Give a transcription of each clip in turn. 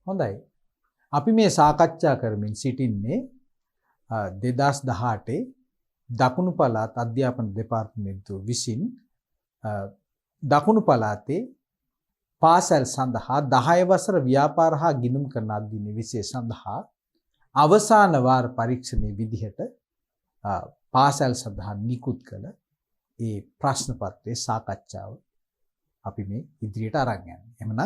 හොඳයි. අපි මේ සාකච්ඡා කරමින් සිටින්නේ 2018 දකුණු පළාත් අධ්‍යාපන දෙපාර්තමේන්තුව විසින් දකුණු පළාතේ පාසල් සඳහා 10 වසර ව්‍යාපාර හා ගිණුම් කරන අධ්‍යයන විෂය සඳහා අවසාන වාර පරීක්ෂණයේ විදිහට පාසල් සඳහා නිකුත් කළ ඒ ප්‍රශ්න පත්‍රයේ සාකච්ඡාව අපි මේ ඉදිරියට අරන් යන්නේ. එහෙනම්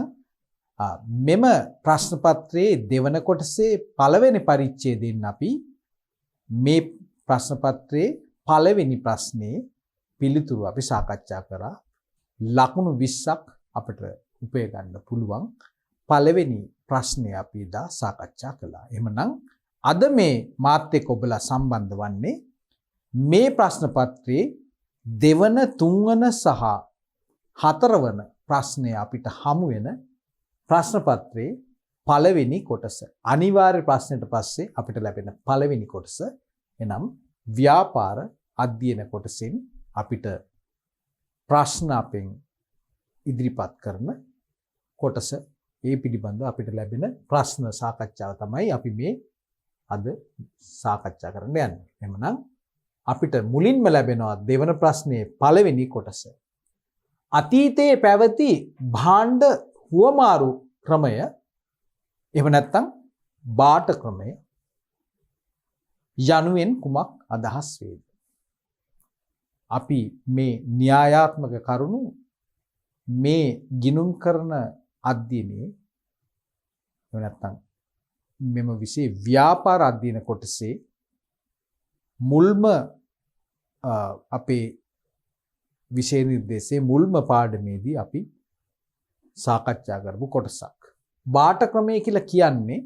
මෙම ප්‍රශ්න පත්‍රයේ දෙවන කොටසේ පළවෙනි පරිච්ඡේදයෙන් අපි මේ ප්‍රශ්න පත්‍රයේ පළවෙනි ප්‍රශ්නේ පිළිතුරු අපි සාකච්ඡා කරා. ලකුණු 20ක් අපිට උපය ගන්න පුළුවන් පළවෙනි ප්‍රශ්නේ අපි දා සාකච්ඡා කළා. එහෙනම් අද මේ මාත් එක්ක ඔබලා සම්බන්ධ වන්නේ මේ ප්‍රශ්න පත්‍රයේ දෙවන, තුන්වන සහ හතරවන ප්‍රශ්නය අපිට හමු වෙන ප්‍රශ්න පත්‍රයේ පළවෙනි කොටස. අනිවාර්ය ප්‍රශ්නෙට පස්සේ අපිට ලැබෙන පළවෙනි කොටස. එනම් ව්‍යාපාර අධ්‍යයන කොටසෙන් අපිට ප්‍රශ්න අපෙන් ඉදිරිපත් කරන කොටස. ඒ පිළිබඳව අපිට ලැබෙන ප්‍රශ්න සාකච්ඡාව තමයි අපි මේ අද සාකච්ඡා කරන්න යන්නේ. එහෙනම් අපිට මුලින්ම ලැබෙනවා දෙවන ප්‍රශ්නයේ පළවෙනි කොටස. අතීතයේ පැවති භාණ්ඩ හුවමාරු ක්‍රමය එහෙම නැත්නම් බාට ක්‍රමය යනුවෙන් කුමක් අදහස් වේද? අපි මේ න්‍යායාත්මක කරුණු මේ ගිණුම් කරන අධ්‍යයනයේ එහෙම නැත්නම් මෙම විෂය ව්‍යාපාර අධ්‍යයන කොටසේ මුල්ම අපේ විෂය නිර්දේශයේ මුල්ම පාඩමේදී අපි සාකච්ඡා කරපු කොටසක්. බාට ක්‍රමය කියලා කියන්නේ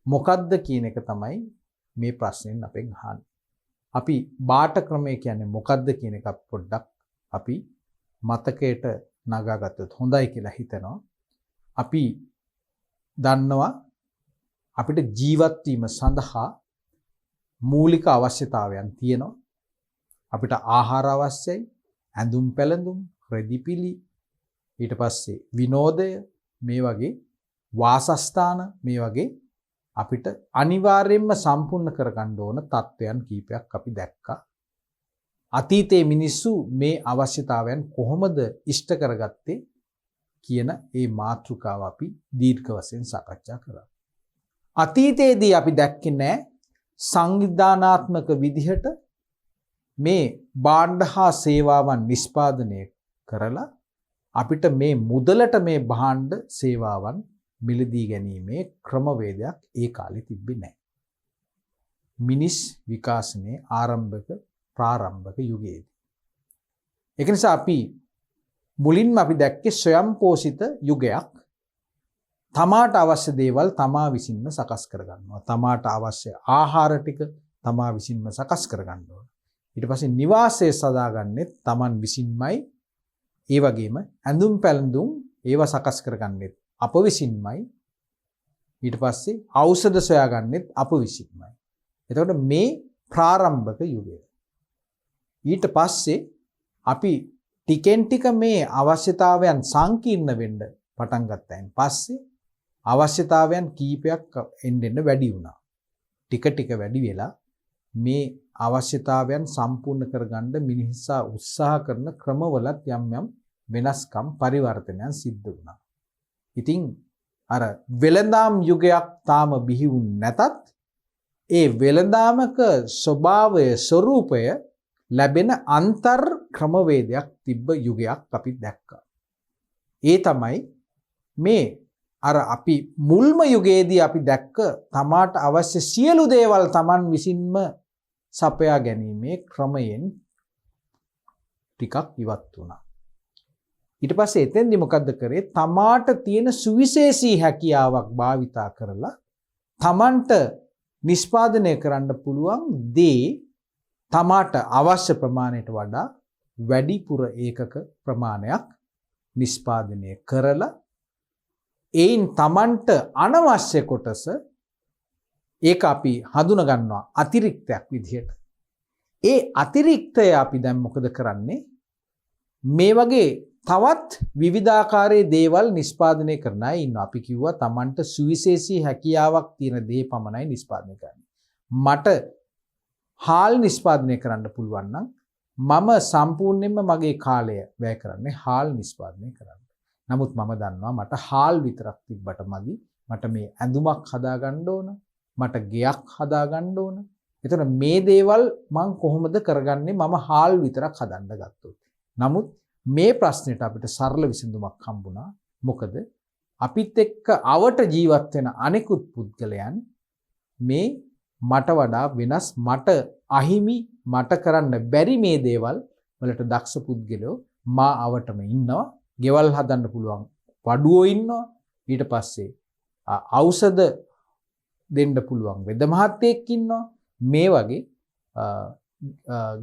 මොකක්ද කියන එක තමයි මේ ප්‍රශ්නෙන් අපෙන් අහන්නේ. අපි බාට ක්‍රමය කියන්නේ මොකක්ද කියන එක පොඩ්ඩක් අපි මතකයට නගාගත්තොත් හොඳයි කියලා හිතනවා. අපි දන්නවා අපිට ජීවත් වීම සඳහා මූලික අවශ්‍යතාවයන් තියෙනවා. අපිට ආහාර අවශ්‍යයි, ඇඳුම් පැළඳුම්, රෙදිපිලි, ඊට පස්සේ විනෝදය, මේ වගේ වාසස්ථාන, මේ වගේ අපිට අනිවාර්යයෙන්ම සම්පූර්ණ කරගන්න ඕන තත්ත්වයන් කීපයක් අපි දැක්කා. අතීතයේ මිනිස්සු මේ අවශ්‍යතාවයන් කොහොමද ඉෂ්ට කරගත්තේ කියන ඒ මාතෘකාව අපි දීර්ඝ වශයෙන් සාකච්ඡා කරා. අතීතයේදී අපි දැක්කේ නැහැ සංවිධානාත්මක විදිහට මේ භාණ්ඩ හා සේවාවන් නිෂ්පාදනය කරලා අපිට මේ මුදලට මේ භාණ්ඩ සේවාවන් මිලදී ගැනීමේ ක්‍රමවේදයක් ඒ කාලේ තිබ්බේ නැහැ. මිනිස් විකාශනයේ ප්‍රාරම්භක යුගයේදී. ඒක නිසා අපි මුලින්ම අපි දැක්කේ ස්වයංපෝෂිත යුගයක්. තමාට අවශ්‍ය දේවල් තමා විසින්ම සකස් කරගන්නවා. තමාට අවශ්‍ය ආහාර ටික තමා විසින්ම සකස් කරගන්න ඕන. ඊට පස්සේ නිවාසය සදාගන්නේ තමන් විසින්මයි. ඒ වගේම ඇඳුම් පැළඳුම් ඒවා සකස් කරගන්නෙත් අප විසින්මයි. ඊට පස්සේ ඖෂධ සොයාගන්නෙත් අප විසින්මයි. එතකොට මේ ප්‍රාරම්භක යුගය. ඊට පස්සේ අපි ටිකෙන් ටික මේ අවශ්‍යතාවයන් සංකීර්ණ වෙන්න පටන් ගත්තයින් පස්සේ අවශ්‍යතාවයන් කීපයක් එන්න වැඩි වුණා. ටික ටික වැඩි වෙලා මේ අවශ්‍යතාවයන් සම්පූර්ණ කරගන්න මිනිසා උත්සාහ කරන ක්‍රමවලත් යම් යම් වෙනස්කම් පරිවර්තනයන් සිද්ධ වුණා. ඉතින් අර වෙළඳාම් යුගයක් තාම බිහි වුණ නැතත් ඒ වෙළඳාමක ස්වභාවය ස්වરૂපය ලැබෙන අන්තර් ක්‍රමවේදයක් තිබ්බ යුගයක් අපි දැක්කා. ඒ තමයි මේ අර අපි මුල්ම යුගයේදී අපි දැක්ක තමාට අවශ්‍ය සියලු දේවල් Taman විසින්ම සපයා ගැනීමේ ක්‍රමයෙන් ටිකක් ඉවත් වුණා. ඊට පස්සේ එතෙන්දි මොකද්ද කරේ? තමාට තියෙන සුවිශේෂී හැකියාවක් භාවිතා කරලා තමන්ට නිෂ්පාදනය කරන්න පුළුවන් දේ තමාට අවශ්‍ය ප්‍රමාණයට වඩා වැඩිපුර ඒකක ප්‍රමාණයක් නිෂ්පාදනය කරලා ඒයින් තමන්ට අනවශ්‍ය කොටස ඒක අපි හඳුන ගන්නවා අතිරික්තයක් විදිහට. ඒ අතිරික්තය අපි දැන් මොකද කරන්නේ? මේ වගේ තවත් විවිධාකාරයේ දේවල් නිෂ්පාදනය කරන අය ඉන්නවා. අපි කිව්වා Tamanට සුවිශේෂී හැකියාවක් තියෙන දේ පමණයි නිෂ්පාදනය කරන්නේ. මට හාල් නිෂ්පාදනය කරන්න පුළුවන් නම් මම සම්පූර්ණයෙන්ම මගේ කාලය වැය කරන්නේ හාල් නිෂ්පාදනය කරන්න. නමුත් මම දන්නවා මට හාල් විතරක් තිබ්බට මදි. මට මේ ඇඳුමක් හදාගන්න ඕන. මට ගෙයක් හදාගන්න ඕන. එතකොට මේ දේවල් මම කොහොමද කරගන්නේ මම හාල් විතරක් හදන්න ගත්තොත්. නමුත් මේ ප්‍රශ්නෙට අපිට සරල විසඳුමක් හම්බුණා. මොකද අපිත් එක්ක අවට ජීවත් වෙන අනෙකුත් පුද්ගලයන් මේ මට වඩා වෙනස් මට අහිමි මට කරන්න බැරි මේ දේවල් වලට දක්ෂ පුද්ගලයෝ මා අවටම ඉන්නවා. ගෙවල් හදන්න පුළුවන් වඩුවෝ ඉන්නවා. ඊට පස්සේ ඖෂධ දෙන්න පුළුවන් වෙද මහත්තයෙක් ඉන්නවා. මේ වගේ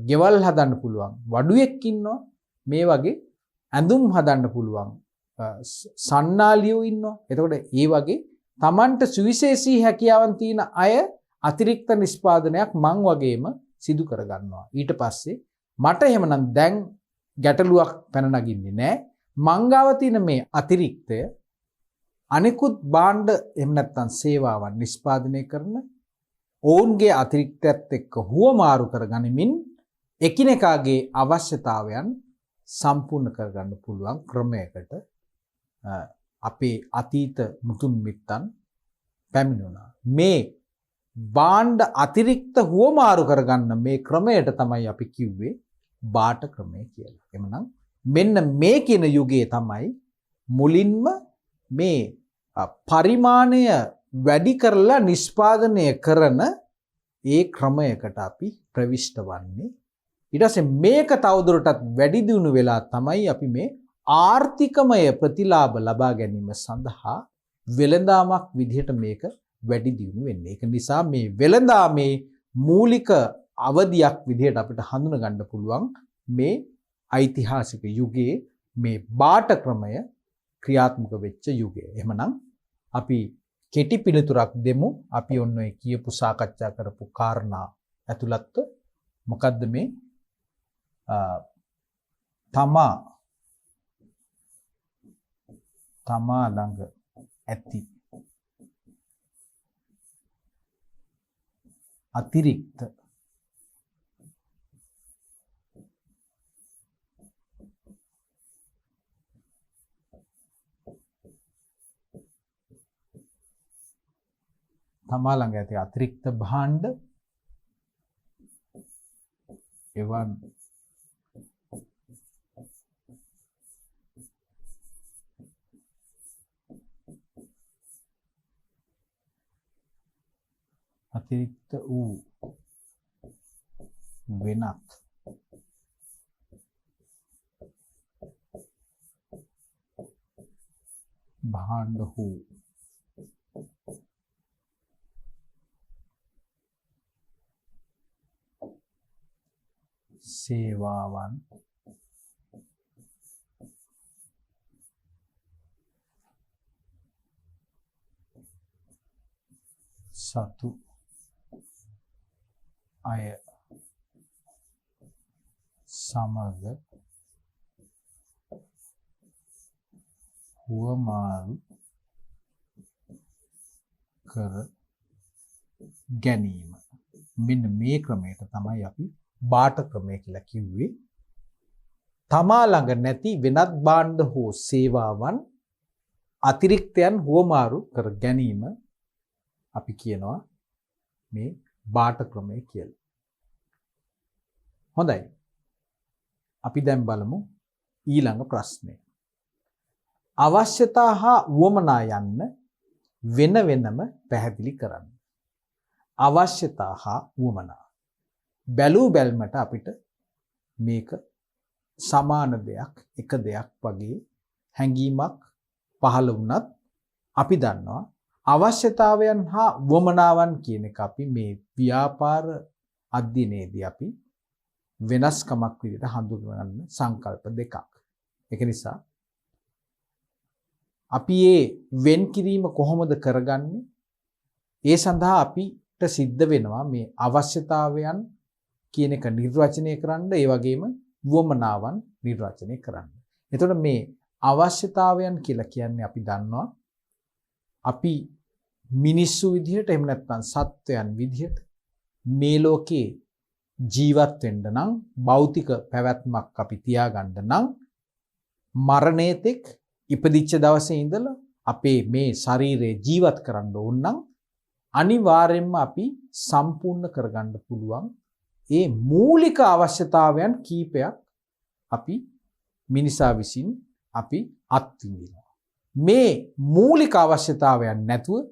ගෙවල් හදන්න පුළුවන් වඩුවෙක් ඉන්නවා. මේ වගේ ඇඳුම් හදන්න පුළුවන් සන්නාලියෝ ඉන්නවා. එතකොට ඒ වගේ Tamanට සුවිශේෂී හැකියාවන් තියෙන අය අතිරික්ත නිෂ්පාදනයක් මං වගේම සිදු කරගන්නවා. ඊට පස්සේ මට එහෙමනම් දැන් ගැටලුවක් පැන නගින්නේ නැහැ. මං ගාව තියෙන මේ අතිරික්තය අනිකුත් භාණ්ඩ එහෙම නැත්නම් සේවාවන් නිෂ්පාදනය කරන ඔවුන්ගේ අතිරික්තයත් එක්ක හුවමාරු කරගනිමින් එකිනෙකාගේ අවශ්‍යතාවයන් සම්පූර්ණ කරගන්න පුළුවන් ක්‍රමයකට අපේ අතීත මුතුන් මිත්තන් පැමිණුණා. මේ භාණ්ඩ අතිරික්ත හුවමාරු කරගන්න මේ ක්‍රමයට තමයි අපි කිව්වේ බාට ක්‍රමය කියලා. එමනම් මෙන්න මේ කියන යුගයේ තමයි මුලින්ම මේ පරිමාණය වැඩි කරලා නිෂ්පාදනය කරන ඒ ක්‍රමයකට අපි ප්‍රවිෂ්ඨ වන්නේ. ඊට පස්සේ මේක තවදුරටත් වැඩි දියුණු වෙලා තමයි අපි මේ ආර්ථිකමය ප්‍රතිලාභ ලබා ගැනීම සඳහා වෙළඳාමක් විදිහට මේක වැඩි දියුණු වෙන්නේ. ඒක නිසා මේ වෙළඳාමේ මූලික අවධියක් විදිහට අපිට හඳුන ගන්න පුළුවන් මේ ඓතිහාසික යුගයේ මේ බාට ක්‍රමය ක්‍රියාත්මක වෙච්ච යුගය. එහෙමනම් අපි කෙටි පිළිතුරක් දෙමු. අපි ඔන්න ඔය කියපු සාකච්ඡා කරපු කාරණා ඇතුළත්ව මොකද්ද මේ තමා ළඟ ඇති අතිරික්ත තමා ළඟ ඇති අතිරික්ත භාණ්ඩ එවන් අතිරික්ත වූ වෙනත් භාණ්ඩ හෝ සේවාවන් සතු අය සමග හුවමාරු කර ගැනීම. මෙන්න මේ ක්‍රමයට තමයි අපි බාට ක්‍රමය කියලා කිව්වේ. තමා ළඟ නැති වෙනත් භාණ්ඩ හෝ සේවාවන් අතිරික්තයන් හුවමාරු කර ගැනීම අපි කියනවා මේ බාට ක්‍රමය කියලා. හොඳයි. අපි දැන් බලමු ඊළඟ ප්‍රශ්නය. අවශ්‍යතා හා වුවමනා යන්න වෙන වෙනම පැහැදිලි කරන්න. අවශ්‍යතා හා වුවමනා. බැලූ බැල්මට අපිට මේක සමාන දෙයක්, එක දෙයක් වගේ හැඟීමක් පහළ වුණත් අපි දන්නවා අවශ්‍යතාවයන් හා වුවමනාවන් කියන එක අපි මේ ව්‍යාපාර අධ්‍යයනයේදී අපි වෙනස්කමක් විදිහට හඳුන්වන සංකල්ප දෙකක්. ඒක නිසා අපි මේ වෙන් කිරීම කොහොමද කරගන්නේ? ඒ සඳහා අපිට සිද්ධ වෙනවා මේ අවශ්‍යතාවයන් කියන එක නිර්වචනය කරන්න, ඒ වගේම වුවමනාවන් නිර්වචනය කරන්න. එතකොට මේ අවශ්‍යතාවයන් කියලා කියන්නේ අපි දන්නවා අපි මිනිස්සු විදිහට එහෙම නැත්නම් සත්වයන් විදිහට මේ ලෝකේ ජීවත් වෙන්න නම් භෞතික පැවැත්මක් අපි තියාගන්න නම් මරණයේතෙක් ඉපදිච්ච දවසේ ඉඳලා අපේ මේ ශරීරය ජීවත් කරන්න ඕන නම් අනිවාර්යෙන්ම අපි සම්පූර්ණ කරගන්න පුළුවන් ඒ මූලික අවශ්‍යතාවයන් කීපයක් අපි මිනිසා විසින් අපි අත්විඳිනවා. මේ මූලික අවශ්‍යතාවයන් නැතුව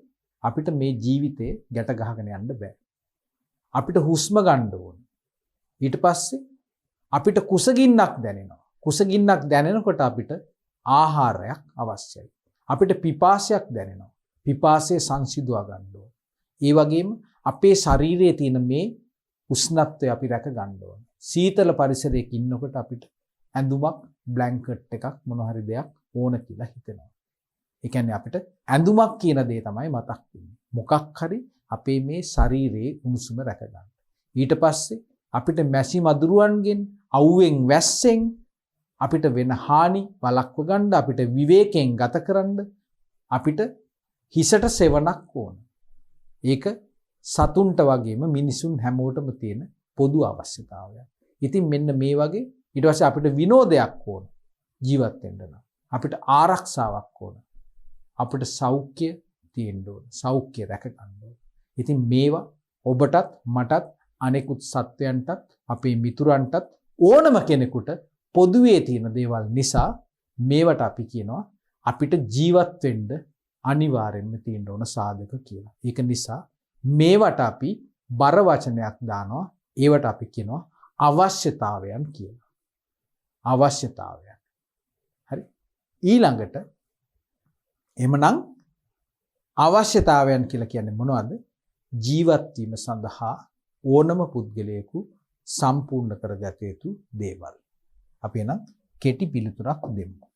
අපිට මේ ජීවිතේ ගැට ගහගෙන යන්න බෑ. අපිට හුස්ම ගන්න ඕන. ඊට පස්සේ අපිට කුසගින්නක් දැනෙනවා. කුසගින්නක් දැනෙනකොට අපිට ආහාරයක් අවශ්‍යයි. අපිට පිපාසයක් දැනෙනවා. පිපාසය සංසිඳවා ගන්න ඕන. ඒ වගේම අපේ ශරීරයේ තියෙන මේ උෂ්ණත්වය අපි රැක ගන්න ඕන. සීතල පරිසරයක ඉන්නකොට අපිට ඇඳුමක්, බ්ලැන්කට් එකක් මොන හරි දෙයක් ඕන කියලා හිතෙනවා. ඒ කියන්නේ අපිට ඇඳුමක් කියන දේ තමයි මතක් වෙන්නේ. මොකක් හරි අපේ මේ ශරීරයේ උණුසුම රැක ගන්න. ඊට පස්සේ අපිට මැසි මදුරුවන්ගෙන්, අවුවෙන්, වැස්සෙන් අපිට වෙන හානි වළක්ව ගන්න, අපිට විවේකයෙන් ගත කරන්න අපිට හිසට සෙවණක් ඕන. ඒක සතුන්ට වගේම මිනිසුන් හැමෝටම තියෙන පොදු අවශ්‍යතාවයක්. ඉතින් මෙන්න මේ වගේ ඊට පස්සේ අපිට විනෝදයක් ඕන ජීවත් වෙන්න නම්. අපිට ආරක්ෂාවක් ඕන. අපිට සෞඛ්‍ය තියෙන්න ඕන. සෞඛ්‍ය රැක ගන්න ඕන. ඉතින් මේවා ඔබටත් මටත් අනෙකුත් සත්වයන්ටත් අපේ මිතුරන්ටත් ඕනම කෙනෙකුට පොදුවේ තියෙන දේවල් නිසා මේවට අපි කියනවා අපිට ජීවත් වෙන්න අනිවාර්යෙන්ම තියෙන්න ඕන සාධක කියලා. ඒක නිසා මේවට අපි බර වචනයක් දානවා. ඒවට අපි කියනවා අවශ්‍යතාවයන් කියලා. අවශ්‍යතාවයන්. හරි. ඊළඟට එමනම් අවශ්‍යතාවයන් කියලා කියන්නේ මොනවද? ජීවත් වීම සඳහා ඕනම පුද්ගලයෙකු සම්පූර්ණ කරගත යුතු දේවල්. අපි එනම් කෙටි පිළිතුරක් දෙමු.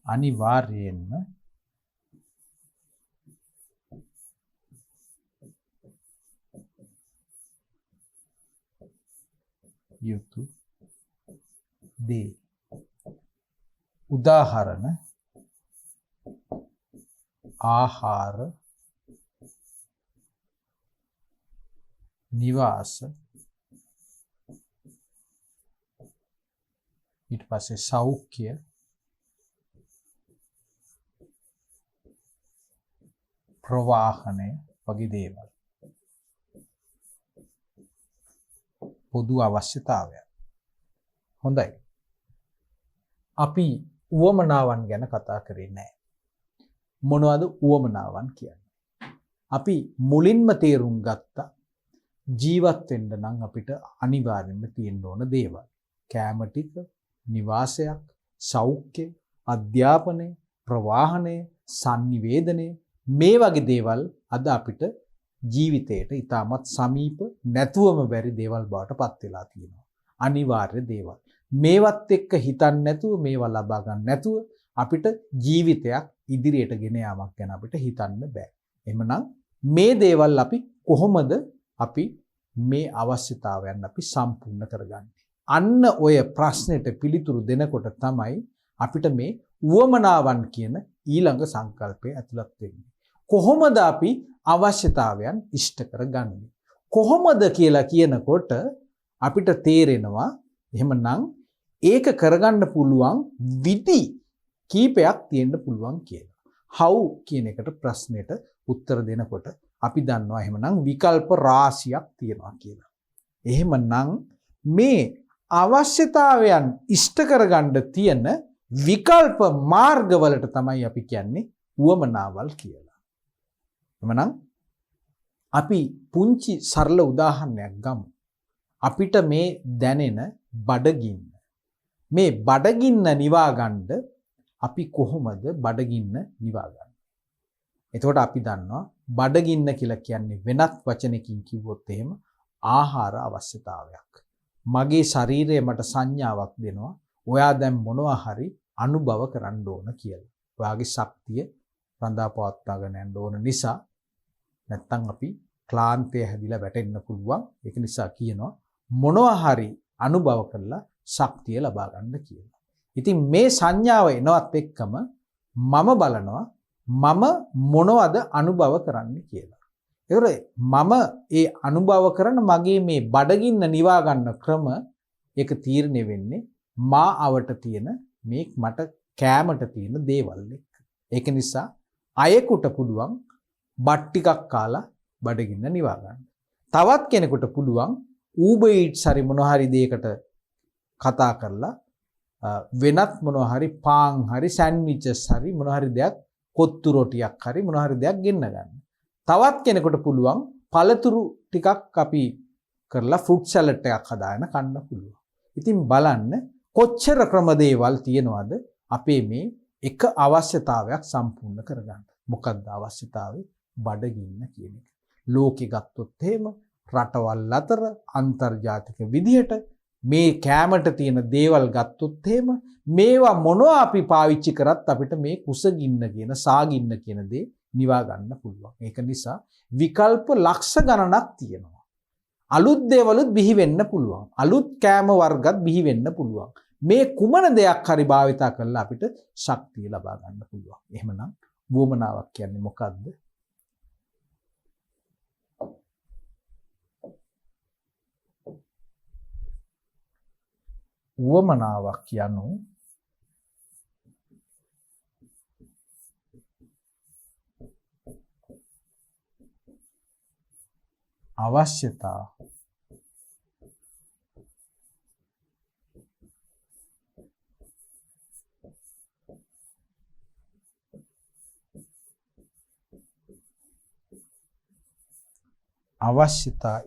අනිවාර්යයෙන්ම යුතු දේ. උදාහරණ ආහාර, නිවාස, ඊට පස්සේ සෞඛ්‍ය, ප්‍රවාහනය වගේ දේවල්. පොදු අවශ්‍යතාවය. හොඳයි. අපි උවමනාවන් ගැන කතා කරේ නැහැ. මොනවද උවමනාවන් කියන්නේ? අපි මුලින්ම තේරුම් ගත්තා ජීවත් වෙන්න නම් අපිට අනිවාර්යෙන්ම තියෙන්න ඕන දේවල්. කෑම ටික, නිවාසයක්, සෞඛ්‍ය, අධ්‍යාපනය, ප්‍රවාහනය, sannivedanaya මේ වගේ දේවල් අද අපිට ජීවිතයට ඉතාමත් සමීප නැතුවම බැරි දේවල් බවට පත් වෙලා තියෙනවා. අනිවාර්ය දේවල්. මේවත් එක්ක හිතන්නේ නැතුව, මේවා ලබා ගන්න නැතුව අපිට ජීවිතයක් ඉදිරියට ගෙන යාමක් ගැන අපිට හිතන්න බෑ. එහෙමනම් මේ දේවල් අපි කොහොමද අපි මේ අවශ්‍යතාවයන් අපි සම්පූර්ණ කරගන්නේ? අන්න ඔය ප්‍රශ්නෙට පිළිතුරු දෙනකොට තමයි අපිට මේ උවමනාවන් කියන ඊළඟ සංකල්පය ඇතුළත් වෙන්නේ. කොහොමද අපි අවශ්‍යතාවයන් ඉෂ්ට කරගන්නේ? කොහොමද කියලා කියනකොට අපිට තේරෙනවා එහෙමනම් ඒක කරගන්න පුළුවන් විදි කීපයක් තියෙන්න පුළුවන් කියලා. how කියන එකට ප්‍රශ්නෙට උත්තර දෙනකොට අපි දන්නවා එහෙමනම් විකල්ප රාශියක් තියෙනවා කියලා. එහෙමනම් මේ අවශ්‍යතාවයන් ඉෂ්ට කරගන්න තියෙන විකල්ප මාර්ගවලට තමයි අපි කියන්නේ උවමනාවල් කියලා. එමනම් අපි පුංචි සරල උදාහරණයක් ගමු. අපිට මේ දැනෙන බඩගින්න. මේ බඩගින්න නිවා ගන්න අපි කොහොමද බඩගින්න නිවා ගන්නේ? එතකොට අපි දන්නවා බඩගින්න කියලා කියන්නේ වෙනත් වචනකින් කිව්වොත් එහෙම ආහාර අවශ්‍යතාවයක්. මගේ ශරීරය මට සංඥාවක් දෙනවා. ඔයා දැන් මොනවා හරි අනුභව කරන්න ඕන කියලා. ඔයාගේ ශක්තිය රඳා පවත්වාගෙන යන්න ඕන නිසා නැත්තම් අපි ක්ලාන්තය හැදිලා වැටෙන්න පුළුවන්. ඒක නිසා කියනවා මොනවා හරි අනුභව කරලා ශක්තිය ලබා ගන්න කියලා. ඉතින් මේ සංඥාව එනවත් එක්කම මම බලනවා මම මොනවද අනුභව කරන්නේ කියලා. ඒතකොට මම ඒ අනුභව කරන මගේ මේ බඩගින්න නිවා ගන්න ක්‍රම ඒක තීරණය වෙන්නේ මා අවට තියෙන මේ මට කෑමට තියෙන දේවල් එක්ක. ඒක නිසා අයෙකුට පුළුවන් බත් ටිකක් කාලා බඩගින්න නිවා ගන්න. තවත් කෙනෙකුට පුළුවන් Uber Eats හරි මොනවා හරි දෙයකට කතා කරලා වෙනත් මොනවා හරි පාන් හරි සෑන්ඩ්විචස් හරි මොනවා හරි දෙයක් කොත්තු රොටියක් හරි මොනවා හරි දෙයක් ගෙන්න ගන්න. තවත් කෙනෙකුට පුළුවන් පළතුරු ටිකක් අපි කරලා ෆෘට් සැලඩ් එකක් හදාගෙන කන්න පුළුවන්. ඉතින් බලන්න කොච්චර ක්‍රම දේවල් තියෙනවද අපේ මේ එක අවශ්‍යතාවයක් සම්පූර්ණ කරගන්න. මොකක්ද අවශ්‍යතාවය? බඩගින්න කියන එක. ලෝකෙ ගත්තොත් එහෙම රටවල් අතර අන්තර්ජාතික විදිහට මේ කැමට තියෙන දේවල් ගත්තොත් එහෙම මේවා මොනවා අපි පාවිච්චි කරත් අපිට මේ කුසගින්න කියන සාගින්න කියන දේ නිවා ගන්න පුළුවන්. ඒක නිසා විකල්ප ලක්ෂ ගණනක් තියෙනවා. අලුත් දේවලුත් බිහි වෙන්න පුළුවන්. අලුත් කැම වර්ගත් බිහි වෙන්න පුළුවන්. මේ කුමන දෙයක් හරි භාවිතා කරලා අපිට ශක්තිය ලබා ගන්න පුළුවන්. එහෙමනම් වුවමනාවක් කියන්නේ මොකද්ද? වුවමනාවක් යනු අවශ්‍යතා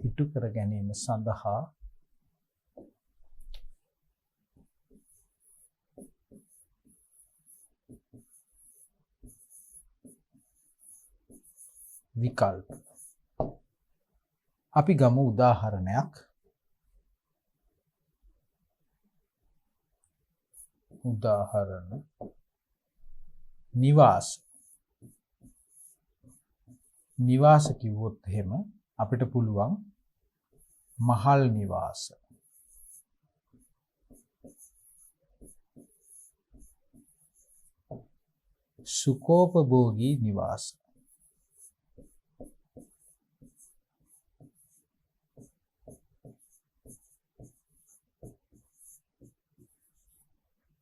ඉටු කර ගැනීම සඳහා විකල්ප. අපි ගමු උදාහරණයක්. නිවාස. නිවාස කිව්වොත් එහෙම අපිට පුළුවන් මහල් නිවාස. සුඛෝපභෝගී නිවාස.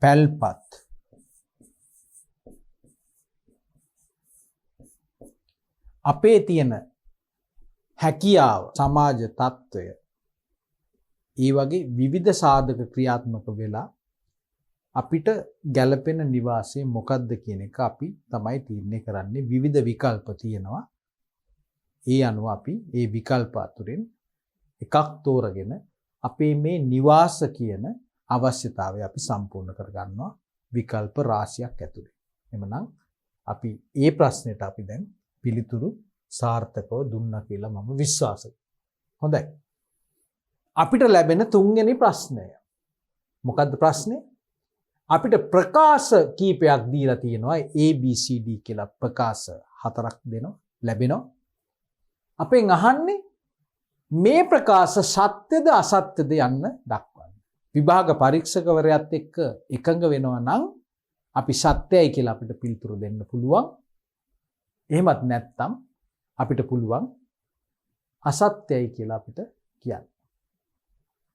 පැල්පත්. අපේ තියෙන හැකියාව සමාජ තත්ත්වය ඒ වගේ විවිධ සාධක ක්‍රියාත්මක වෙලා අපිට ගැළපෙන නිවාසය මොකක්ද කියන එක අපි තමයි තීරණය කරන්නේ. විවිධ විකල්ප තියෙනවා. ඒ අනුව අපි ඒ විකල්ප අතුරින් එකක් තෝරගෙන අපේ මේ නිවාස කියන අවශ්‍යතාවය අපි සම්පූර්ණ කරගන්නවා විකල්ප රාශියක් ඇතුලේ. එhmenan අපි ඒ ප්‍රශ්නෙට අපි දැන් පිළිතුරු සාර්ථකව දුන්නා කියලා මම විශ්වාස කරනවා. හොඳයි. අපිට ලැබෙන තුන්වෙනි ප්‍රශ්නය. මොකද්ද ප්‍රශ්නේ? අපිට ප්‍රකාශ කීපයක් දීලා තියෙනවා. ABCD කියලා ප්‍රකාශ හතරක් ලැබෙනවා. අපෙන් අහන්නේ මේ ප්‍රකාශ සත්‍යද අසත්‍යද යන්න දක්වන්න. විභාග පරීක්ෂකවරයාත් එක්ක එකඟ වෙනවා නම් අපි සත්‍යයි කියලා අපිට පිළිතුරු දෙන්න පුළුවන්. එහෙමත් නැත්නම් අපිට පුළුවන් අසත්‍යයි කියලා අපිට කියන්න.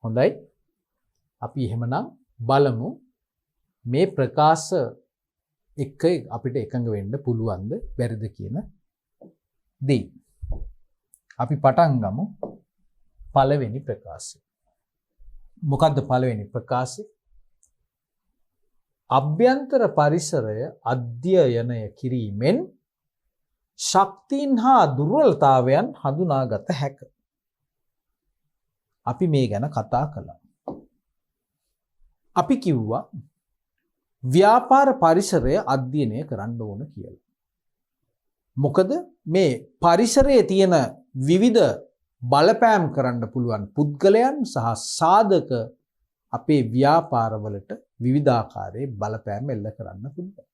හොඳයි. අපි එහෙමනම් බලමු මේ ප්‍රකාශ එක්ක අපිට එකඟ වෙන්න පුළුවන්ද බැරිද කියන දේ. අපි පටන් ගමු පළවෙනි ප්‍රකාශය. මොකද්ද පළවෙනි ප්‍රකාශය? අභ්‍යන්තර පරිසරය අධ්‍යයනය කිරීමෙන් ශක්තියින් හා දුර්වලතාවයන් හඳුනාගත හැක. අපි මේ ගැන කතා කළා. අපි කිව්වා ව්‍යාපාර පරිසරය අධ්‍යයනය කරන්න ඕන කියලා. මොකද මේ පරිසරයේ තියෙන විවිධ බලපෑම් කරන්න පුළුවන් පුද්ගලයන් සහ සාධක අපේ ව්‍යාපාරවලට විවිධාකාරයේ බලපෑම් එල්ල කරන්න පුළුවන්.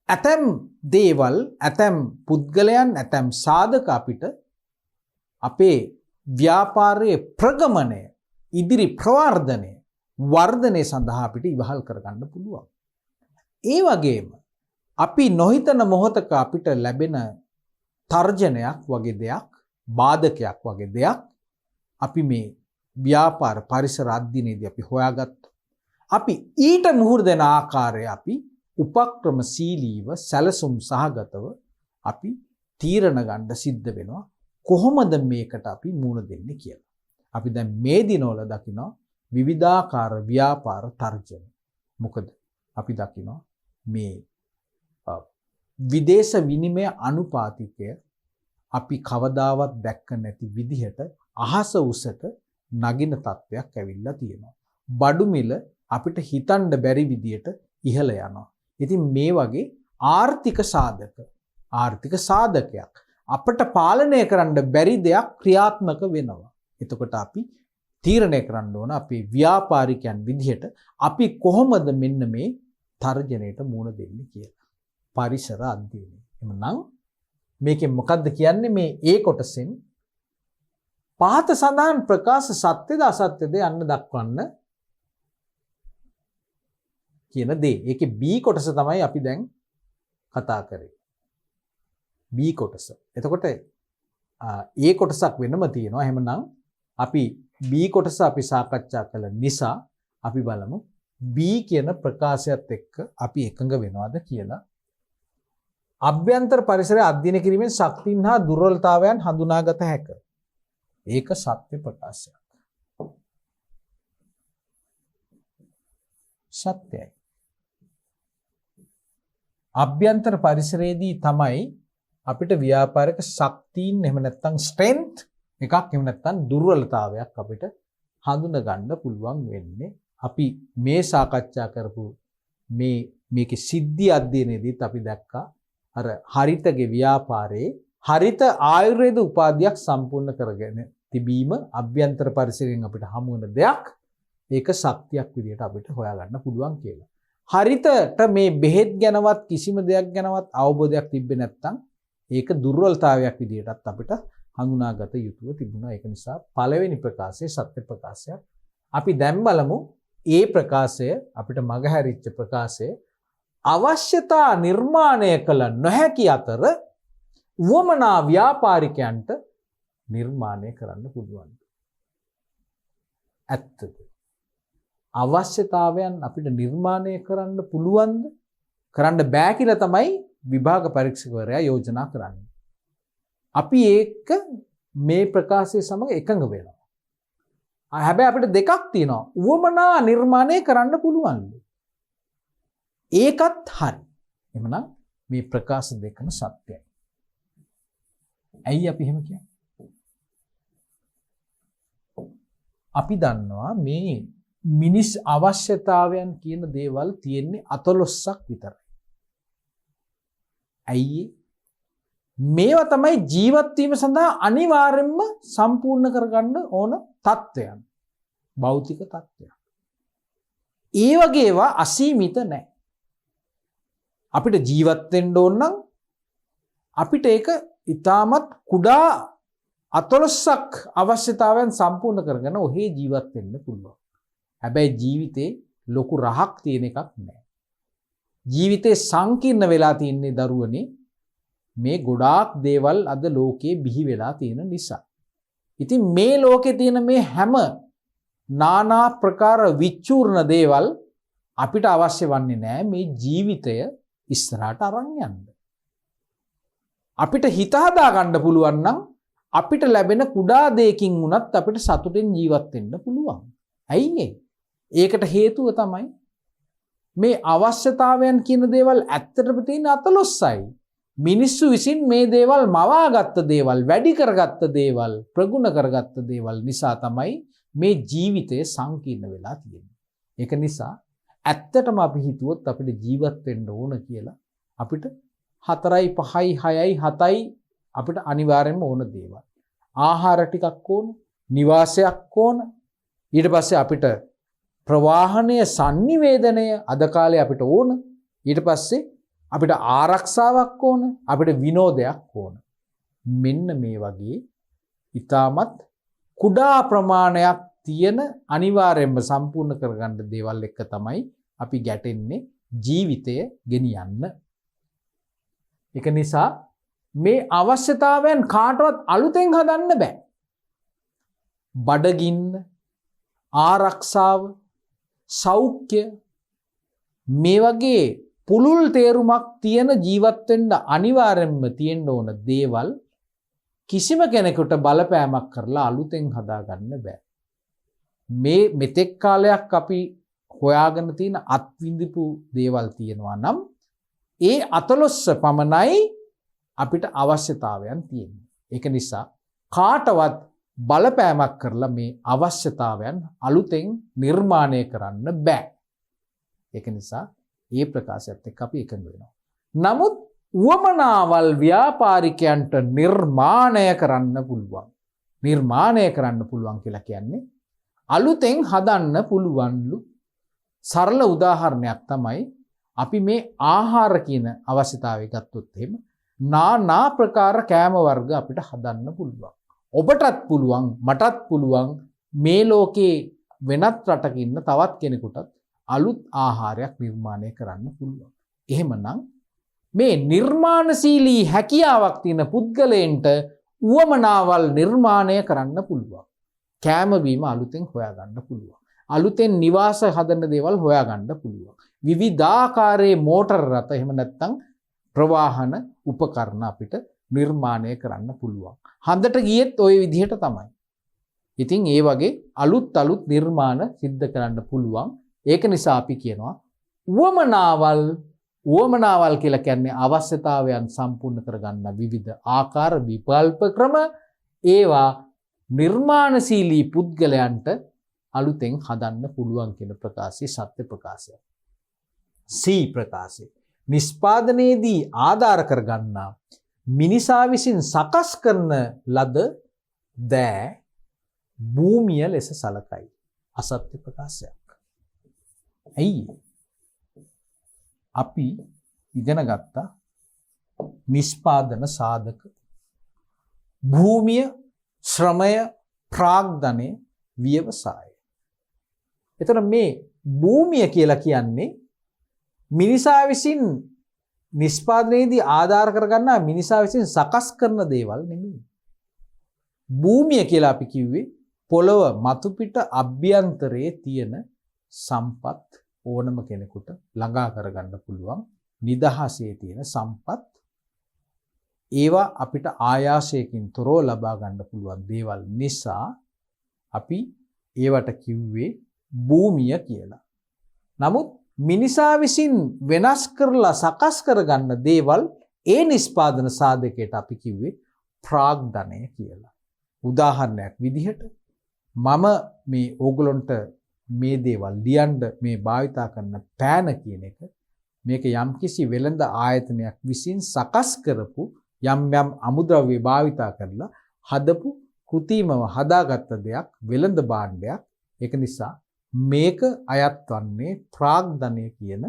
ඇතැම් දේවල්, ඇතැම් පුද්ගලයන්, ඇතැම් සාධක අපිට අපේ ව්‍යාපාරයේ ප්‍රගමනය, ඉදිරි ප්‍රවර්ධනය, වර්ධනය සඳහා අපිට ඉවහල් කරගන්න පුළුවන්. ඒ වගේම අපි නොහිතන මොහොතක අපිට ලැබෙන තර්ජනයක් වගේ දෙයක්, බාධකයක් වගේ දෙයක් අපි මේ ව්‍යාපාර පරිසර අධ්‍යයනයේදී අපි හොයාගත්තා. අපි ඊට මුහුණ දෙන ආකාරය අපි උපක්‍රමශීලීව සැලසුම් සහගතව අපි තීරණ ගන්න සිද්ධ වෙනවා. කොහොමද මේකට අපි මුහුණ දෙන්නේ කියලා. අපි දැන් මේ දිනවල දකිනවා විවිධාකාර ව්‍යාපාර තර්ජන. මොකද අපි දකිනවා මේ විදේශ විනිමය අනුපාතිකය අපි කවදාවත් දැක්ක නැති විදිහට අහස උසට නගින තත්ත්වයක් ඇවිල්ලා තියෙනවා. බඩු මිල අපිට හිතන්න බැරි විදිහට ඉහළ යනවා. ඉතින් මේ වගේ ආර්ථික සාධකයක් අපට පාලනය කරන්න බැරි දෙයක් ක්‍රියාත්මක වෙනවා. එතකොට අපි තීරණය කරන්න ඕන අපේ ව්‍යාපාරිකයන් විදිහට අපි කොහොමද මෙන්න මේ තර්ජනයට මුහුණ දෙන්නේ කියලා. පරිසර අධ්‍යයනය. එමනම් මේකෙන් මොකද්ද කියන්නේ? මේ ඒ කොටසෙන් පහත සඳහන් ප්‍රකාශ සත්‍යද අසත්‍යද යන්න දක්වන්න කියන දේ. ඒකේ B කොටස තමයි අපි දැන් කතා කරේ. B කොටස. එතකොට A කොටසක් වෙනම තියෙනවා. එහෙමනම් අපි B කොටස අපි සාකච්ඡා කළ නිසා අපි බලමු B කියන ප්‍රකාශයත් එක්ක අපි එකඟ වෙනවද කියලා. අභ්‍යන්තර පරිසරය අධ්‍යයනය කිරීමෙන් ශක්තියින් හා දුර්වලතාවයන් හඳුනාගත හැක. ඒක සත්‍ය ප්‍රකාශයක්. සත්‍යයි. අභ්‍යන්තර පරිසරයේදී තමයි අපිට ව්‍යාපාරික ශක්තියින් එහෙම නැත්නම් ස්ට්‍රෙන්ත් එකක් එහෙම නැත්නම් දුර්වලතාවයක් අපිට හඳුනා ගන්න පුළුවන් වෙන්නේ. අපි මේ සාකච්ඡා කරපු මේකේ සිද්ධි අධ්‍යයනයේදීත් අපි දැක්කා අර හරිතගේ ව්‍යාපාරයේ හරිත ආයුර්වේද උපාධියක් සම්පූර්ණ කරගෙන තිබීම අභ්‍යන්තර පරිසරයෙන් අපිට හමු වෙන දෙයක්. ඒක ශක්තියක් විදිහට අපිට හොයාගන්න පුළුවන් කියලා. හරිතට මේ බෙහෙත් ගැනවත් කිසිම දෙයක් ගැනවත් අවබෝධයක් තිබ්බේ නැත්නම් ඒක දුර්වලතාවයක් විදිහටත් අපිට හඳුනාගත යුතුව තිබුණා. ඒක නිසා පළවෙනි ප්‍රකාශය සත්‍ය ප්‍රකාශයක්. අපි දැන් බලමු ඒ ප්‍රකාශය අපිට මගහැරිච්ච ප්‍රකාශය අවශ්‍යතා නිර්මාණය කළ නොහැකි අතර වමනා ව්‍යාපාරිකයන්ට නිර්මාණය කරන්න පුළුවන්. ඇත්තද? අවශ්‍යතාවයන් අපිට නිර්මාණය කරන්න පුළුවන්ද? කරන්න බෑ කියලා තමයි විභාග පරීක්ෂකවරයා යෝජනා කරන්නේ. අපි ඒක මේ ප්‍රකාශය සමග එකඟ වෙනවා. හැබැයි අපිට දෙකක් තියෙනවා. වමනා නිර්මාණය කරන්න පුළුවන්ද? ඒකත් හරි. එhmenan මේ ප්‍රකාශ දෙකම සත්‍යයි. ඇයි අපි එහෙම කියන්නේ? අපි දන්නවා මේ මිනිස් අවශ්‍යතාවයන් කියන දේවල් තියෙන්නේ 14ක් විතරයි. ඇයි? මේවා තමයි ජීවත් වීම සඳහා අනිවාර්යයෙන්ම සම්පූර්ණ කරගන්න ඕන තත්ත්වයන්. භෞතික තත්ත්වයන්. ඒ වගේ ඒවා අසීමිත නැහැ. අපිට ජීවත් වෙන්න ඕන නම් අපිට ඒක ඊටමත් කුඩා 14ක් අවශ්‍යතාවයන් සම්පූර්ණ කරගෙන ඔහේ ජීවත් වෙන්න පුළුවන්. හැබැයි ජීවිතේ ලොකු රහක් තියෙන එකක් නැහැ. ජීවිතේ සංකීර්ණ වෙලා තින්නේ දරුවනේ මේ ගොඩාක් දේවල් අද ලෝකේ බිහි වෙලා තියෙන නිසා. ඉතින් මේ ලෝකේ තියෙන මේ හැම নানা ප්‍රකාර විචූර්ණ දේවල් අපිට අවශ්‍ය වන්නේ නැහැ මේ ජීවිතය ඉස්සරහට අරන් යන්න. අපිට හිත හදා ගන්න පුළුවන් නම් අපිට ලැබෙන කුඩා දෙයකින් වුණත් අපිට සතුටින් ජීවත් වෙන්න පුළුවන්. ඇයි ඒකට හේතුව තමයි මේ අවශ්‍යතාවයන් කියන දේවල් ඇත්තටම තියෙන 14යි. මිනිස්සු විසින් මේ දේවල් මවාගත්ත දේවල්, වැඩි කරගත්ත දේවල්, ප්‍රගුණ කරගත්ත දේවල් නිසා තමයි මේ ජීවිතය සංකීර්ණ වෙලා තියෙන්නේ. ඒක නිසා ඇත්තටම අපි හිතුවොත් අපිට ජීවත් වෙන්න ඕන කියලා අපිට 4යි 5යි 6යි 7යි අපිට අනිවාර්යයෙන්ම ඕන දේවල්. ආහාර ටිකක් ඕන, නිවාසයක් ඕන. ඊට පස්සේ අපිට ප්‍රවාහනය sannivedanaya අද කාලේ අපිට ඕන. ඊට පස්සේ අපිට ආරක්ෂාවක් ඕන, අපිට විනෝදයක් ඕන. මෙන්න මේ වගේ ඊටමත් කුඩා ප්‍රමාණයක් තියෙන අනිවාර්යයෙන්ම සම්පූර්ණ කරගන්න දේවල් එක්ක තමයි අපි ගැටෙන්නේ ජීවිතය ගෙනියන්න. ඒක නිසා මේ අවශ්‍යතාවයන් කාටවත් අලුතෙන් හදන්න බෑ. බඩගින්න, ආරක්ෂාව, සෞඛ්‍ය මේ වගේ පුළුල් තේරුමක් තියෙන ජීවත් වෙන්න අනිවාර්යෙන්ම තියෙන්න ඕන දේවල් කිසිම කෙනෙකුට බලපෑමක් කරලා අලුතෙන් හදාගන්න බෑ. මේ මෙතෙක් කාලයක් අපි හොයාගෙන තියෙන අත්විඳපු දේවල් තියෙනවා නම් ඒ අතලොස්ස පමණයි අපිට අවශ්‍යතාවයන් තියෙන්නේ. ඒක නිසා කාටවත් බලපෑමක් කරලා මේ අවශ්‍යතාවයන් අලුතෙන් නිර්මාණය කරන්න බෑ. ඒක නිසා ඒ ප්‍රකාශයත් එක්ක අපි එකඟ වෙනවා. නමුත් උවමනාවල් ව්‍යාපාරිකයන්ට නිර්මාණය කරන්න පුළුවන්. නිර්මාණය කරන්න පුළුවන් කියලා කියන්නේ අලුතෙන් හදන්න පුළුවන්ලු. සරල උදාහරණයක් තමයි අපි මේ ආහාර කියන අවශ්‍යතාවය ගත්තොත් එහෙම නානා ප්‍රකාර කෑම වර්ග අපිට හදන්න පුළුවන්. ඔබටත් පුළුවන්, මටත් පුළුවන් මේ ලෝකේ වෙනත් රටක ඉන්න තවත් කෙනෙකුටත් අලුත් ආහාරයක් නිර්මාණය කරන්න පුළුවන්. එහෙමනම් මේ නිර්මාණශීලී හැකියාවක් තියෙන පුද්ගලයන්ට උවමනාවල් නිර්මාණය කරන්න පුළුවන්. කෑම බීම අලුතෙන් හොයාගන්න පුළුවන්. අලුතෙන් නිවාස හදන්න දේවල් හොයාගන්න පුළුවන්. විවිධාකාරයේ මෝටර රථ එහෙම නැත්නම් ප්‍රවාහන උපකරණ අපිට නිර්මාණය කරන්න පුළුවන්. හන්දට ගියෙත් ওই විදිහට තමයි. ඉතින් ඒ වගේ අලුත් නිර්මාණ සිද්ධ කරන්න පුළුවන්. ඒක නිසා අපි කියනවා උවමනාවල් කියලා කියන්නේ අවශ්‍යතාවයන් සම්පූර්ණ කරගන්න විවිධ ආකාර විකල්ප ක්‍රම. ඒවා නිර්මාණශීලී පුද්ගලයන්ට අලුතෙන් හදන්න පුළුවන් කියන ප්‍රකාශය සත්‍ය ප්‍රකාශය. C ප්‍රකාශය. නිෂ්පාදනයේදී ආධාර කරගන්නා මිනිසා විසින් සකස් කරන ලද දෑ භූමිය ලෙස සලකයි. අසත්‍ය ප්‍රකාශයක්. ඇයි? අපි ඉගෙන ගත්තා නිෂ්පාදන සාධක භූමිය, ශ්‍රමය, ප්‍රාග්ධනය, ව්‍යවසාය. එතන මේ භූමිය කියලා කියන්නේ මිනිසා විසින් නිෂ්පාදනයේදී ආධාර කරගන්නා මිනිසා විසින් සකස් කරන දේවල් නෙමෙයි. භූමිය කියලා අපි කිව්වේ පොළව මතු පිට අභ්‍යන්තරයේ තියෙන සම්පත් ඕනම කෙනෙකුට ළඟා කරගන්න පුළුවන් නිදහසේ තියෙන සම්පත්. ඒවා අපිට ආයාසයකින් තොරව ලබා ගන්න පුළුවන් දේවල් නිසා අපි ඒවට කිව්වේ භූමිය කියලා. නමුත් මිනිසා විසින් වෙනස් කරලා සකස් කරගන්න දේවල් ඒ නිෂ්පාදන සාධකයට අපි කිව්වේ ප්‍රාග්ධනය කියලා. උදාහරණයක් විදිහට මම මේ ඕගලොන්ට මේ දේවල් ලියන්න මේ භාවිතා කරන පෑන කියන එක මේක යම්කිසි වෙළඳ ආයතනයක් විසින් සකස් කරපු යම් අමුද්‍රව්‍ය භාවිතා කරලා හදපු කෘතිමව හදාගත්ත දෙයක්, වෙළඳ භාණ්ඩයක්. ඒක නිසා මේක අයත් වන්නේ ප්‍රාග්ධනය කියන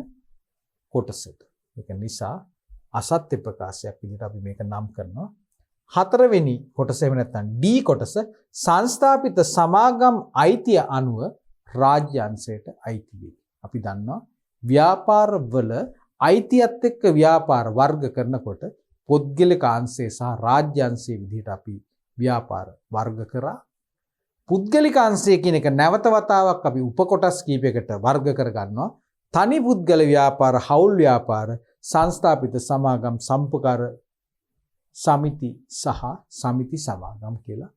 කොටසට. ඒක නිසා අසත්‍ය ප්‍රකාශයක් විදිහට අපි මේක නම් කරනවා. හතරවෙනි කොටස එහෙම නැත්නම් D කොටස සංස්ථාපිත සමාගම් අයිතිය අනුව රාජ්‍ය අංශයට අයිති වේ. අපි දන්නවා ව්‍යාපාරවල අයිතියත් එක්ක ව්‍යාපාර වර්ග කරනකොට පොත්ගලික අංශය සහ රාජ්‍ය අංශය විදිහට අපි ව්‍යාපාර වර්ග කරා. පුද්ගලික අංශය කියන එක නැවත වතාවක් අපි උපකොටස් කීපයකට වර්ග කරගන්නවා. තනි පුද්ගල ව්‍යාපාර, හවුල් ව්‍යාපාර, සංස්ථාපිත සමාගම්, සම්පකාර සමිති සහ සමිති සමාගම් කියලා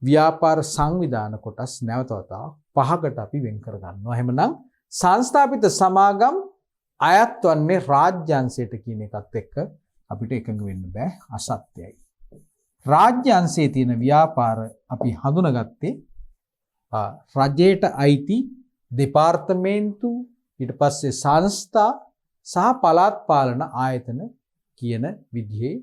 ව්‍යාපාර සංවිධාන කොටස් නැවත වතාවක් පහකට අපි වෙන් කරගන්නවා. එහෙමනම් සංස්ථාපිත සමාගම් අයත් වන්නේ රාජ්‍ය අංශයට කියන එකත් එක්ක අපිට එකඟ වෙන්න බෑ අසත්‍යයි. රාජ්‍ය අංශයේ තියෙන ව්‍යාපාර අපි හඳුනගත්තේ රජයට අයිති දෙපාර්තමේන්තු ඊට පස්සේ සංස්ථා සහ පළාත් පාලන ආයතන කියන විදිහේ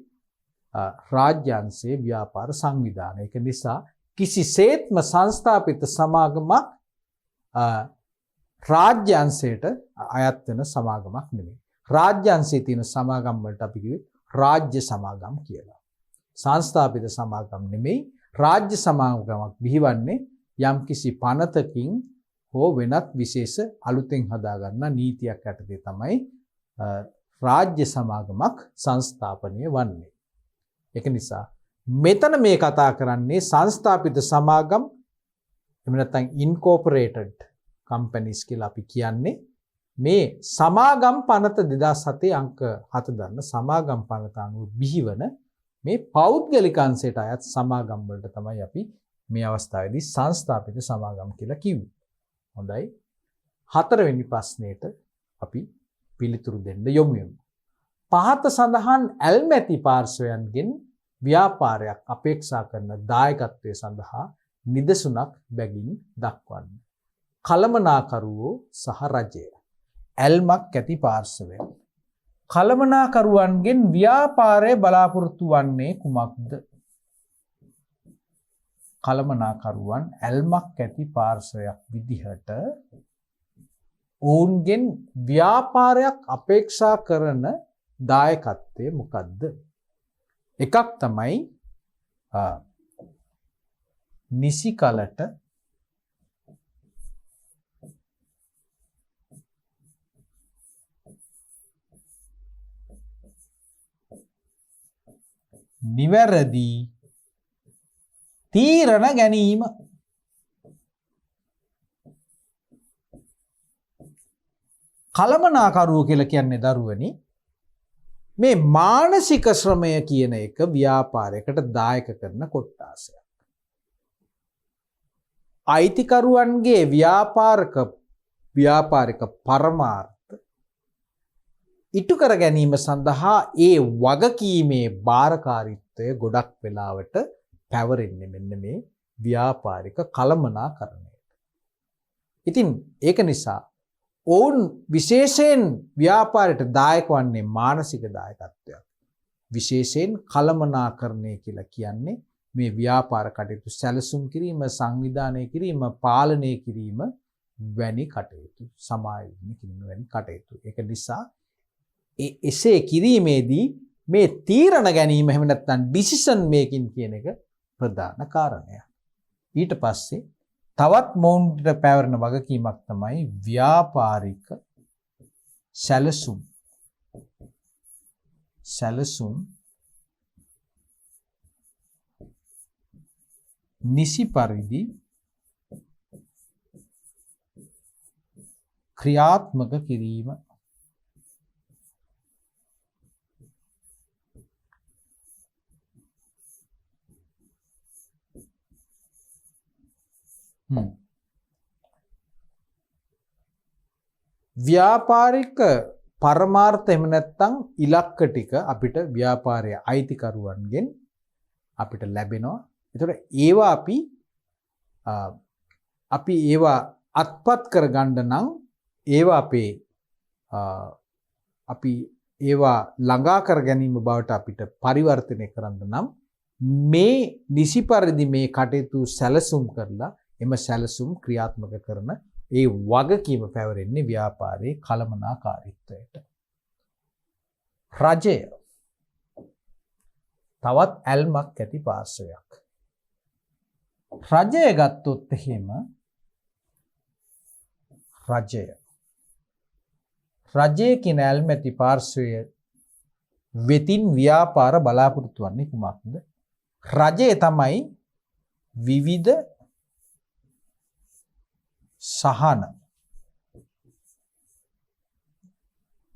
රාජ්‍ය අංශයේ ව්‍යාපාර සංවිධාන. ඒක නිසා කිසිසේත්ම සංස්ථාපිත සමාගමක් රාජ්‍ය අංශයට අයත් වෙන සමාගමක් නෙමෙයි. රාජ්‍ය අංශයේ තියෙන සමාගම් වලට අපි කිව්වේ රාජ්‍ය සමාගම් කියලා. සංස්ථාපිත සමාගම් නෙමෙයි. රාජ්‍ය සමාගමක් බිහිවන්නේ යම්කිසි පනතකින් හෝ වෙනත් විශේෂ අලුතෙන් හදාගන්න නීතියක් යටතේ තමයි රාජ්‍ය සමාගමක් සංස්ථාපනය වන්නේ. ඒක නිසා මෙතන මේ කතා කරන්නේ සංස්ථාපිත සමාගම් එහෙම නැත්නම් ඉන්කෝපරේටඩ් කම්පැනිස් කියලා අපි කියන්නේ මේ සමාගම් පනත 2007 අංක 7 දන්න සමාගම් පනත අනුව බිහිවන මේ පෞද්ගලික අංශයට අයත් සමාගම් වලට තමයි අපි මේ අවස්ථාවේදී සංස්ථාපිත සමාගම් කියලා කිව්වේ. හොඳයි. 4 වෙනි ප්‍රශ්නෙට අපි පිළිතුරු දෙන්න යොමු වෙමු. පහත සඳහන් ඇල්මැති පාර්ශවයන්ගෙන් ව්‍යාපාරයක් අපේක්ෂා කරන දායකත්වය සඳහා නිදසුනක් බැගින් දක්වන්න. කළමනාකරුවෝ සහ රජය. ඇල්මක් ඇති පාර්ශවයන්. කළමනාකරුවන්ගෙන් ව්‍යාපාරය බලාපොරොත්තු වන්නේ කුමක්ද? කළමනාකරුවන් ඇල්මක් ඇති පාර්ශවයක් විදිහට ඔවුන්ගෙන් ව්‍යාපාරයක් අපේක්ෂා කරන දායකත්වය මොකක්ද? එකක් තමයි නිසි කලට නිවැරදි තීරණ ගැනීම. කළමනාකරුවෝ කියලා කියන්නේ දරුවනි මේ මානසික ශ්‍රමය කියන එක ව්‍යාපාරයකට දායක කරන කොට්ටාසයක්. අයිතිකරුවන්ගේ ව්‍යාපාරික පරමාර්ථ ඉටු කර ගැනීම සඳහා ඒ වගකීමේ භාරකාරීත්වය ගොඩක් වෙලාවට පැවරෙන්නේ මෙන්න මේ ව්‍යාපාරික කළමනාකරණයට. ඉතින් ඒක නිසා ඔවුන් විශේෂයෙන් ව්‍යාපාරයට දායක වන්නේ මානසික දායකත්වයක්. විශේෂයෙන් කළමනාකරණය කියලා කියන්නේ මේ ව්‍යාපාර කටයුතු සැලසුම් කිරීම, සංවිධානය කිරීම, පාලනය කිරීම වැනි කටයුතු, සමායෝජනය කිරීම වැනි කටයුතු. ඒක නිසා එසේ කිරීමේදී මේ තීරණ ගැනීම එහෙම නැත්නම් ඩිසිෂන් මේකින් කියන එක ප්‍රධාන කාරණයක්. ඊට පස්සේ තවත් මොවුන්ට පැවරෙන වගකීමක් තමයි ව්‍යාපාරික සැලසුම් නිසි පරිදි ක්‍රියාත්මක කිරීම. ව්‍යාපාරික පරමාර්ථ එහෙම නැත්නම් ඉලක්ක ටික අපිට ව්‍යාපාරයේ අයිතිකරුවන්ගෙන් අපිට ලැබෙනවා. ඒතකොට ඒවා අපි ඒවා අත්පත් කරගන්න නම් ඒවා අපි ඒවා ළඟා කර ගැනීම බවට අපිට පරිවර්තනය කරන්න නම් මේ නිසි පරිදි මේ කටයුතු සැලසුම් කරලා එම සැලසුම් ක්‍රියාත්මක කරන ඒ වගකීම පැවරෙන්නේ ව්‍යාපාරයේ කළමනාකාරීත්වයට. රජය තවත් ඇල්මක් ඇති පාර්ශවයක්. රජය ගත්තොත් එහෙම රජයේ කියන ඇල්ම ඇති පාර්ශවය වෙතින් ව්‍යාපාර බලාපොරොත්තු වන්නේ කුමක්ද? රජය තමයි විවිධ සහන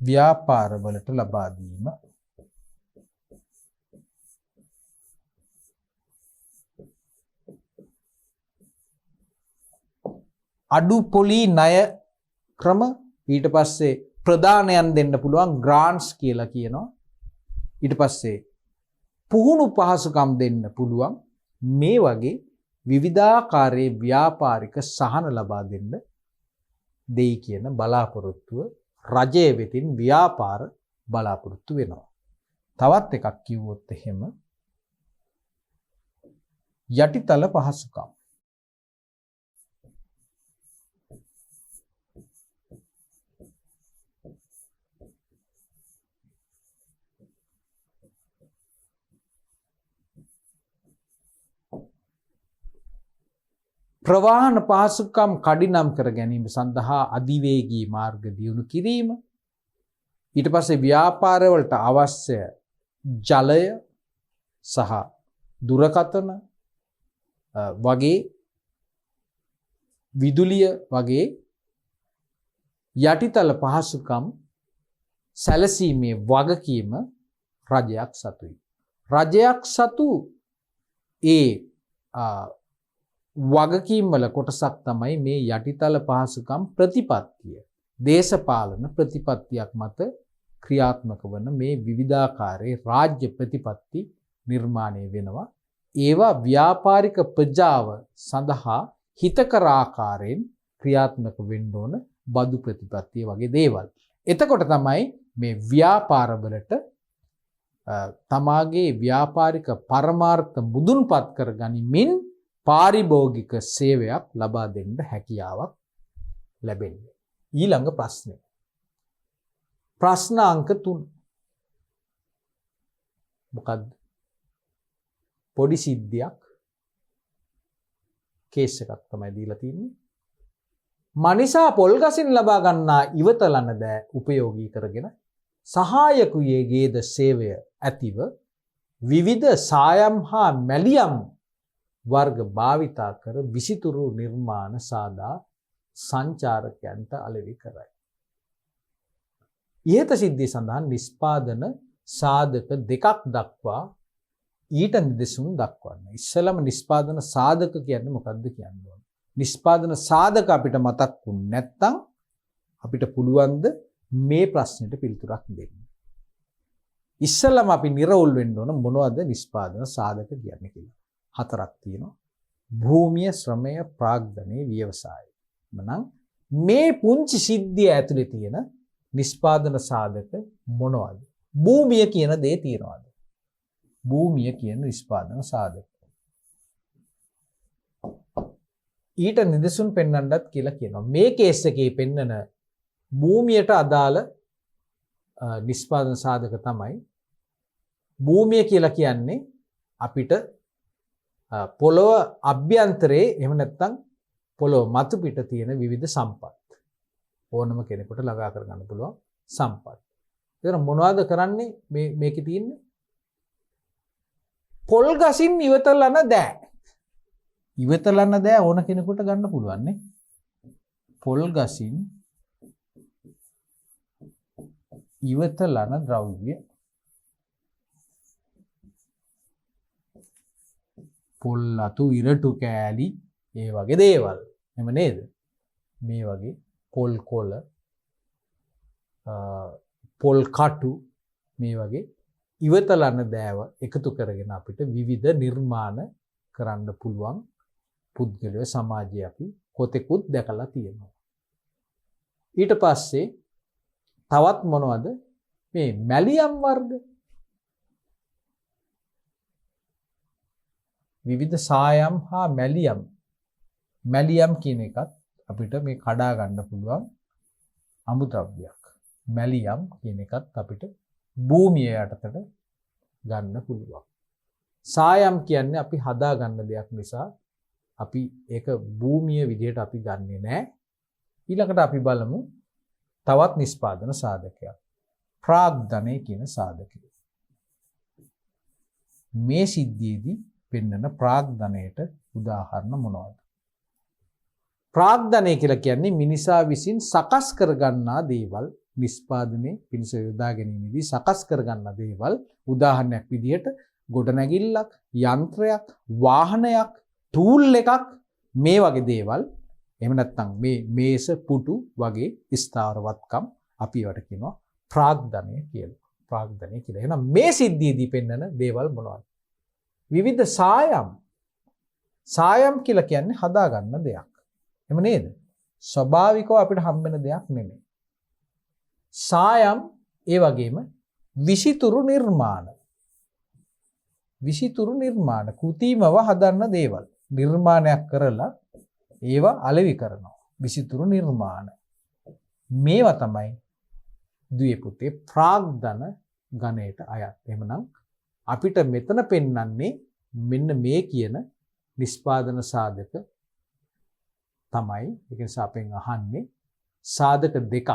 ව්‍යාපාරවලට ලබා දීම. අඩු පොලි ණය ක්‍රම ඊට පස්සේ ප්‍රදානයන් දෙන්න පුළුවන් ග්‍රාන්ට්ස් කියලා කියනවා. ඊට පස්සේ පුහුණු පහසුකම් දෙන්න පුළුවන් මේ වගේ විවිධාකාරයේ ව්‍යාපාරික සහන ලබා දෙන්න දෙයි කියන බලාපොරොත්තුව රජය වෙතින් ව්‍යාපාර බලාපොරොත්තු වෙනවා. තවත් එකක් කිව්වොත් එහෙම යටිතල පහසුකම්. ප්‍රවාහන පහසුකම් කඩිනම් කර ගැනීම සඳහා අධිවේගී මාර්ග දියුණු කිරීම, ඊට පස්සේ ව්‍යාපාරවලට අවශ්‍ය ජලය සහ දුරකථන වගේ විදුලිය වගේ යටිතල පහසුකම් සැලසීමේ වගකීම රජයක් සතුයි. රජයක් සතු ඒ වගකීම් වල කොටසක් තමයි මේ යටිතල පහසුකම් ප්‍රතිපත්තිය. දේශපාලන ප්‍රතිපත්තියක් මත ක්‍රියාත්මක වන මේ විවිධාකාරයේ රාජ්‍ය ප්‍රතිපත්ති නිර්මාණය වෙනවා. ඒවා ව්‍යාපාරික ප්‍රජාව සඳහා හිතකර ආකාරයෙන් ක්‍රියාත්මක වෙන්න ඕන බදු ප්‍රතිපත්තිය වගේ දේවල්. එතකොට තමයි මේ ව්‍යාපාරවලට තමාගේ ව්‍යාපාරික පරමාර්ථ මුදුන්පත් කර ගනිමින් පාරිභෝගික සේවයක් ලබා දෙන්න හැකියාවක් ලැබෙන්නේ. ඊළඟ ප්‍රශ්නය. ප්‍රශ්න අංක 3. මොකද්ද? පොඩි සිද්ධියක් කේස් එකක් තමයි දීලා තියෙන්නේ. මනිසා පොල් ගසින් ලබා ගන්නා ඉවතලන දෑ උපයෝගී කරගෙන සහායකුයේ ගේද සේවය ඇතිව විවිධ සායම් හා මැලියම් වර්ග භාවිතා කර විසිතුරු නිර්මාණ සාදා සංචාරකයන්ට අලෙවි කරයි. ඉහත සිද්ධිය සඳහන් නිෂ්පාදන සාධක දෙකක් දක්වා ඊට නිදසුන් දක්වන්න. ඉස්සෙල්ලම නිෂ්පාදන සාධක කියන්නේ මොකක්ද කියන්න ඕන. නිෂ්පාදන සාධක අපිට මතක් වුනේ නැත්නම් අපිට පුළුවන් ද මේ ප්‍රශ්නෙට පිළිතුරක් දෙන්න. ඉස්සෙල්ලම අපි නිරවුල් වෙන්න ඕන මොනවද නිෂ්පාදන සාධක කියන්නේ කියලා. 4ක් තියෙනවා. භූමිය, ශ්‍රමය, ප්‍රාග්ධනයේ ව්‍යවසායය. මනම් මේ පුංචි සිද්ධිය ඇතුලේ තියෙන නිෂ්පාදන සාධක මොනවද? භූමිය කියන දේ තියනවාද? භූමිය කියන නිෂ්පාදන සාධක. ඊට නිදසුන් පෙන්වන්නත් කියලා කියනවා. මේ කේස් එකේ පෙන්නන භූමියට අදාළ නිෂ්පාදන සාධක තමයි භූමිය කියලා කියන්නේ අපිට පොළොව අභ්‍යන්තරයේ එහෙම නැත්නම් පොළොව මතු පිට තියෙන විවිධ සම්පත්. ඕනම කෙනෙකුට ළඟා කරගන්න පුළුවන් සම්පත්. ඒතර මොනවද කරන්නේ මේකේ තියෙන්නේ? පොල් ගසින් ඉවතලන දෑ. ඉවතලන දෑ ඕන කෙනෙකුට ගන්න පුළුවන් නේ. පොල් ගසින් ඉවතලන ද්‍රව්‍ය. පොල් අතු, ඉරටු කෑලි, ඒ වගේ දේවල්. එහෙම නේද? මේ වගේ පොල් කොළ, පොල් කටු, මේ වගේ ඉවතලන දෑව එකතු කරගෙන අපිට විවිධ නිර්මාණ කරන්න පුළුවන් පුද්ගලයෝ සමාජයේ අපි කොතෙකුත් දැකලා තියෙනවා. ඊට පස්සේ තවත් මොනවද? මේ මැලියම් වර්ග. විවිධ සායම් හා මැලියම්. මැලියම් කියන එකත් අපිට මේ කඩා ගන්න පුළුවන් අමුද්‍රව්‍යයක්. මැලියම් කියන එකත් අපිට භූමිය යටතට ගන්න පුළුවන්. සායම් කියන්නේ අපි හදා ගන්න දෙයක් නිසා අපි ඒක භූමිය විදිහට අපි ගන්නෙ නෑ. ඊළඟට අපි බලමු තවත් නිෂ්පාදන සාධකයක්. ප්‍රාග්ධනය කියන සාධකය. මේ සිද්ධියේදී පෙන්වන ප්‍රාග්ධනයට උදාහරණ මොනවද? ප්‍රාග්ධනය කියලා කියන්නේ මිනිසා විසින් සකස් කරගන්නා දේවල් නිෂ්පාදනයේ පිණිස යොදා ගැනීමේදී සකස් කරගන්නා දේවල්. උදාහරණයක් විදිහට ගොඩනැගිල්ලක්, යන්ත්‍රයක්, වාහනයක්, ටූල් එකක්, මේ වගේ දේවල්. එහෙම නැත්නම් මේ මේස, පුටු වගේ ස්ථාවරවත්කම් අපි ඒවට කියනවා ප්‍රාග්ධනය කියලා. ප්‍රාග්ධනය කියලා. එහෙනම් මේ සිද්ධියේදී පෙන්වන දේවල් මොනවද? විවිධ සායම් කියලා කියන්නේ හදාගන්න දෙයක්. එහෙම නේද? ස්වභාවිකව අපිට හම්බෙන දෙයක් නෙමෙයි. සායම් ඒ වගේම විසිතුරු නිර්මාණ කෘතිමව හදන්න දේවල්. නිර්මාණයක් කරලා ඒවා අලෙවි කරනවා. විසිතුරු නිර්මාණ. මේවා තමයි දුවේ පුතේ ප්‍රාග්ධන ගණයට අයත්. එහෙමනම් අපිට මෙතන පෙන්වන්නේ මෙන්න මේ කියන නිෂ්පාදන සාධක තමයි. ඒක නිසා අපෙන් අහන්නේ සාධක දෙකක්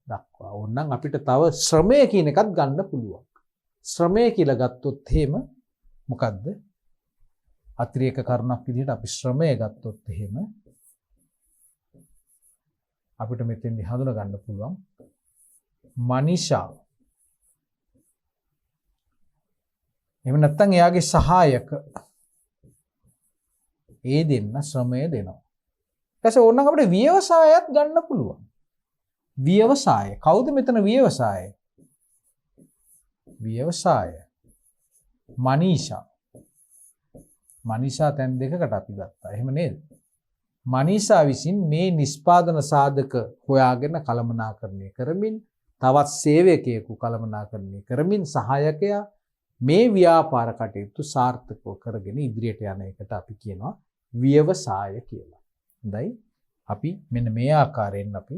දක්වා. ඕනනම් අපිට තව ශ්‍රමය කියන එකත් ගන්න පුළුවන්. ශ්‍රමය කියලා ගත්තොත් එහෙම මොකද්ද? අතිරේක කරුණක් විදිහට අපි ශ්‍රමය ගත්තොත් එහෙම අපිට මෙතෙන්දි හඳුනා ගන්න පුළුවන් මනිෂා. එහෙම නැත්නම් එයාගේ සහායක ඒ දෙන්න ශ්‍රමය දෙනවා. ඊට පස්සේ ඕනනම් අපිට ව්‍යවසායත් ගන්න පුළුවන්. ව්‍යවසාය. කවුද මෙතන ව්‍යවසාය? ව්‍යවසාය. මනීෂා. මනීෂා තැන් දෙකකට අපි ගත්තා. එහෙම නේද? මනීෂා විසින් මේ නිෂ්පාදන සාධක හොයාගෙන කළමනාකරණය කරමින් තවත් සේවකයෙකු කළමනාකරණය කරමින් සහායකයා මේ ව්‍යාපාර කටයුතු සාර්ථකව කරගෙන ඉදිරියට යන එකට අපි කියනවා ව්‍යවසාය කියලා. හොඳයි. අපි මෙන්න මේ ආකාරයෙන් අපි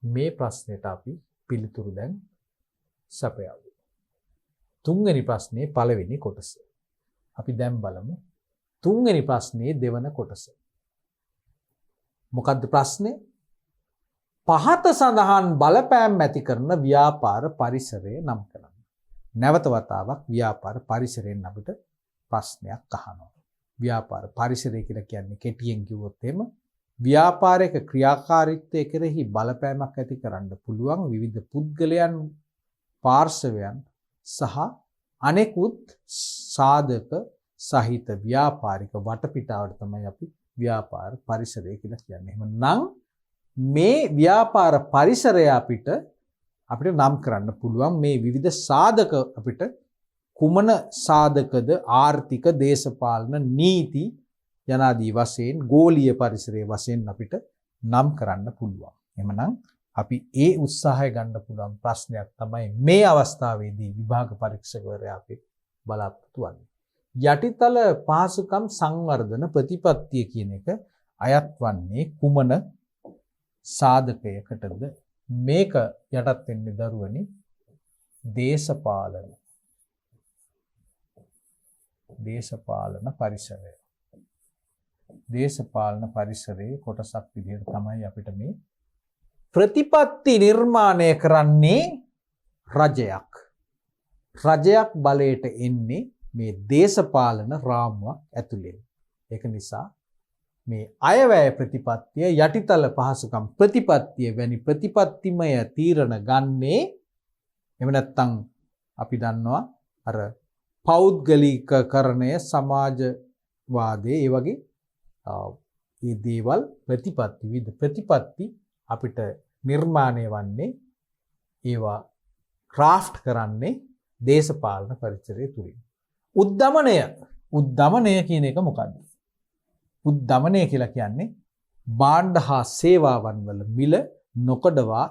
මේ ප්‍රශ්නෙට අපි පිළිතුරු දැන් සපයමු. තුන්වෙනි ප්‍රශ්නේ පළවෙනි කොටස. අපි දැන් බලමු තුන්වෙනි ප්‍රශ්නේ දෙවන කොටස. මොකද්ද ප්‍රශ්නේ? පහත සඳහන් බලපෑම් ඇති කරන ව්‍යාපාර පරිසරය නම් කරන්න. නැවත වතාවක් ව්‍යාපාර පරිසරයෙන් අපිට ප්‍රශ්නයක් අහනවා. ව්‍යාපාර පරිසරය කියලා කියන්නේ කෙටියෙන් කිව්වොත් එහෙම ව්‍යාපාරික ක්‍රියාකාරීත්වය කෙරෙහි බලපෑමක් ඇති කරන්න පුළුවන් විවිධ පුද්ගලයන්, පාර්ශවයන් සහ අනෙකුත් සාධක සහිත ව්‍යාපාරික වටපිටාවට තමයි අපි ව්‍යාපාර පරිසරය කියලා කියන්නේ. එහෙනම් මේ ව්‍යාපාර පරිසරය අපිට නම් කරන්න පුළුවන් මේ විවිධ සාධක අපිට කුමන සාධකද ආර්ථික, දේශපාලන, නීති යනාදී වශයෙන් ගෝලීය පරිසරයේ වශයෙන් අපිට නම් කරන්න පුළුවන්. එහෙමනම් අපි ඒ උත්සාහය ගන්න පුළුවන් ප්‍රශ්නයක් තමයි මේ අවස්ථාවේදී විභාග පරීක්ෂකවරයා අපි බලාපොරොත්තු වෙන්නේ. යටිතල පහසුකම් සංවර්ධන ප්‍රතිපත්තිය කියන එක අයත් වන්නේ කුමන සාධකයකටද? මේක යටත් වෙන්නේ දරුවනි දේශපාලන පරිසරය. දේශපාලන පරිසරයේ කොටසක් විදිහට තමයි අපිට මේ ප්‍රතිපත්ති නිර්මාණය කරන්නේ රජයක්. රජයක් බලයට එන්නේ මේ දේශපාලන රාමුවක් ඇතුළේ. ඒක නිසා මේ අයවැය ප්‍රතිපත්තිය, යටිතල පහසුකම් ප්‍රතිපත්තිය වැනි ප්‍රතිපත්තිමය තීරණ ගන්නේ එහෙම නැත්නම් අපි දන්නවා අර පෞද්ගලිකකරණය, සමාජවාදයේ ඒ වගේ මේ දේවල් ප්‍රතිපත්ති අපිට නිර්මාණය වන්නේ ඒවා ක්‍රාෆ්ට් කරන්නේ දේශපාලන පරිසරය තුලින්. උද්ධමනය කියන එක මොකක්ද? උද්ධමනය කියලා කියන්නේ භාණ්ඩ හා සේවාවන් වල මිල නොකඩවා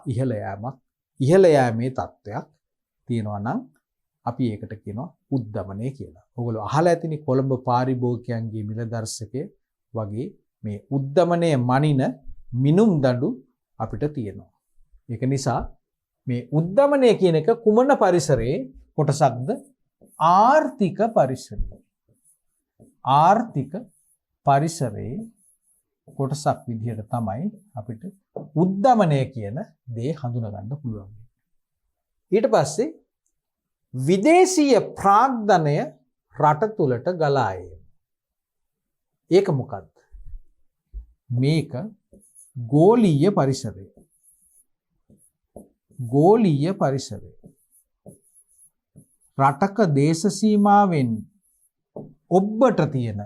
ඉහළ යෑමේ තත්ත්වයක් තියෙනවා නම් අපි ඒකට කියනවා උද්ධමනය කියලා. ඔයගොල්ලෝ අහලා ඇතිනේ කොළඹ පාරිභෝගිකයන්ගේ මිල දර්ශකයේ වගේ මේ උද්ධමනය මනින මිනුම් දඬු අපිට තියෙනවා. ඒක නිසා මේ උද්ධමනය කියන එක කුමන පරිසරයේ කොටසක්ද? ආර්ථික පරිසරය. ආර්ථික පරිසරයේ කොටසක් විදිහට තමයි අපිට උද්ධමනය කියන දේ හඳුනා ගන්න පුළුවන්. ඊට පස්සේ විදේශීය ප්‍රාග්ධනය රට තුලට ගලා ඒම. ඒක මොකක්ද? මේක ගෝලීය පරිසරය. ගෝලීය පරිසරය. රටක දේශ සීමාවෙන් ඔබ්බට තියෙන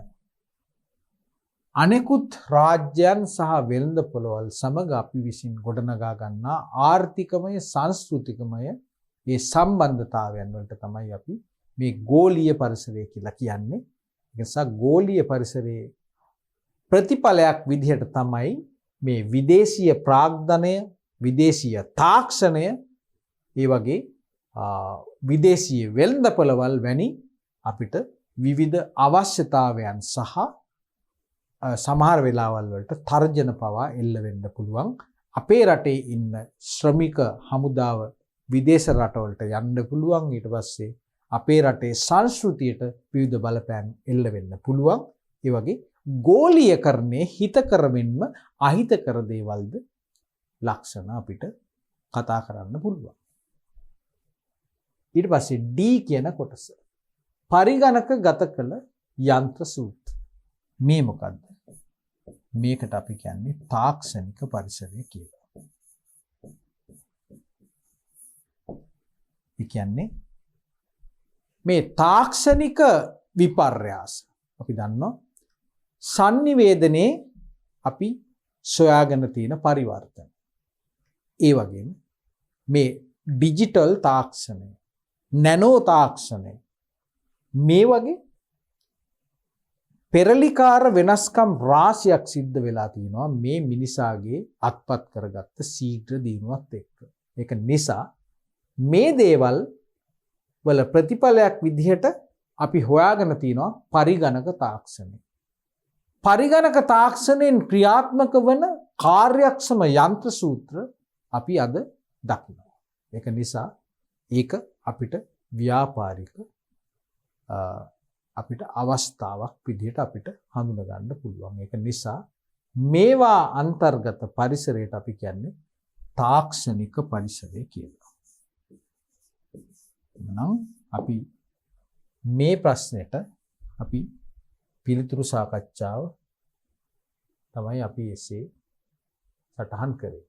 අනෙකුත් රාජ්‍යයන් සහ වෙළඳපොළවල් සමග අපි විසින් ගොඩනගා ගන්නා ආර්ථිකමය, සංස්කෘතිකමය ඒ සම්බන්ධතාවයන් වලට තමයි අපි මේ ගෝලීය පරිසරය කියලා කියන්නේ. ඒ නිසා ගෝලීය පරිසරයේ ප්‍රතිඵලයක් විදිහට තමයි මේ විදේශීය ප්‍රාග්ධනය, විදේශීය තාක්ෂණය, ඒ වගේ විදේශීය වෙළඳපළවල් වැනි අපිට විවිධ අවශ්‍යතාවයන් සහ සමහර වෙලාවල් වලට තර්ජන පවා එල්ල වෙන්න පුළුවන්. අපේ රටේ ඉන්න ශ්‍රමික හමුදාව විදේශ රටවලට යන්න පුළුවන්. ඊට පස්සේ අපේ රටේ සංස්කෘතියට විවිධ බලපෑම් එල්ල වෙන්න පුළුවන්. ඒ වගේ ගෝලීයකරණයේ හිතකර මෙන්ම අහිතකර දේවල්ද ලක්ෂණ අපිට කතා කරන්න පුළුවන්. ඊට පස්සේ D කියන කොටස පරිගණක ගත කළ යන්ත්‍ර සූත්‍ර. මේ මොකද්ද? මේකට අපි කියන්නේ තාක්ෂණික පරිසරය කියලා. ඒ කියන්නේ මේ තාක්ෂණික විපර්යාස අපි දන්නවා sannivedanaye අපි සොයාගෙන තියෙන පරිවර්තන. ඒ වගේම මේ ඩිජිටල් තාක්ෂණය, නැනෝ තාක්ෂණය, මේ වගේ පෙරලිකාර වෙනස්කම් රාශියක් සිද්ධ වෙලා තියෙනවා මේ මිනිසාගේ අත්පත් කරගත්ත ශීඝ්‍ර දියුණුවත් එක්ක. ඒක නිසා මේ දේවල් වල ප්‍රතිඵලයක් විදිහට අපි හොයාගෙන තියෙනවා පරිගණක තාක්ෂණය. පරිගණක තාක්ෂණයෙන් ක්‍රියාත්මක වන කාර්යක්ෂම යන්ත්‍ර සූත්‍ර අපි අද දකිනවා. ඒක නිසා ඒක අපිට ව්‍යාපාරික අපිට අවස්ථාවක් විදිහට අපිට හඳුන ගන්න පුළුවන්. ඒක නිසා මේවා අන්තර්ගත පරිසරයට අපි කියන්නේ තාක්ෂණික පරිසරය කියලා. එහෙනම් අපි මේ ප්‍රශ්නෙට අපි පිළිතුරු සාකච්ඡාව තමයි අපි එසේ සටහන් කරේ.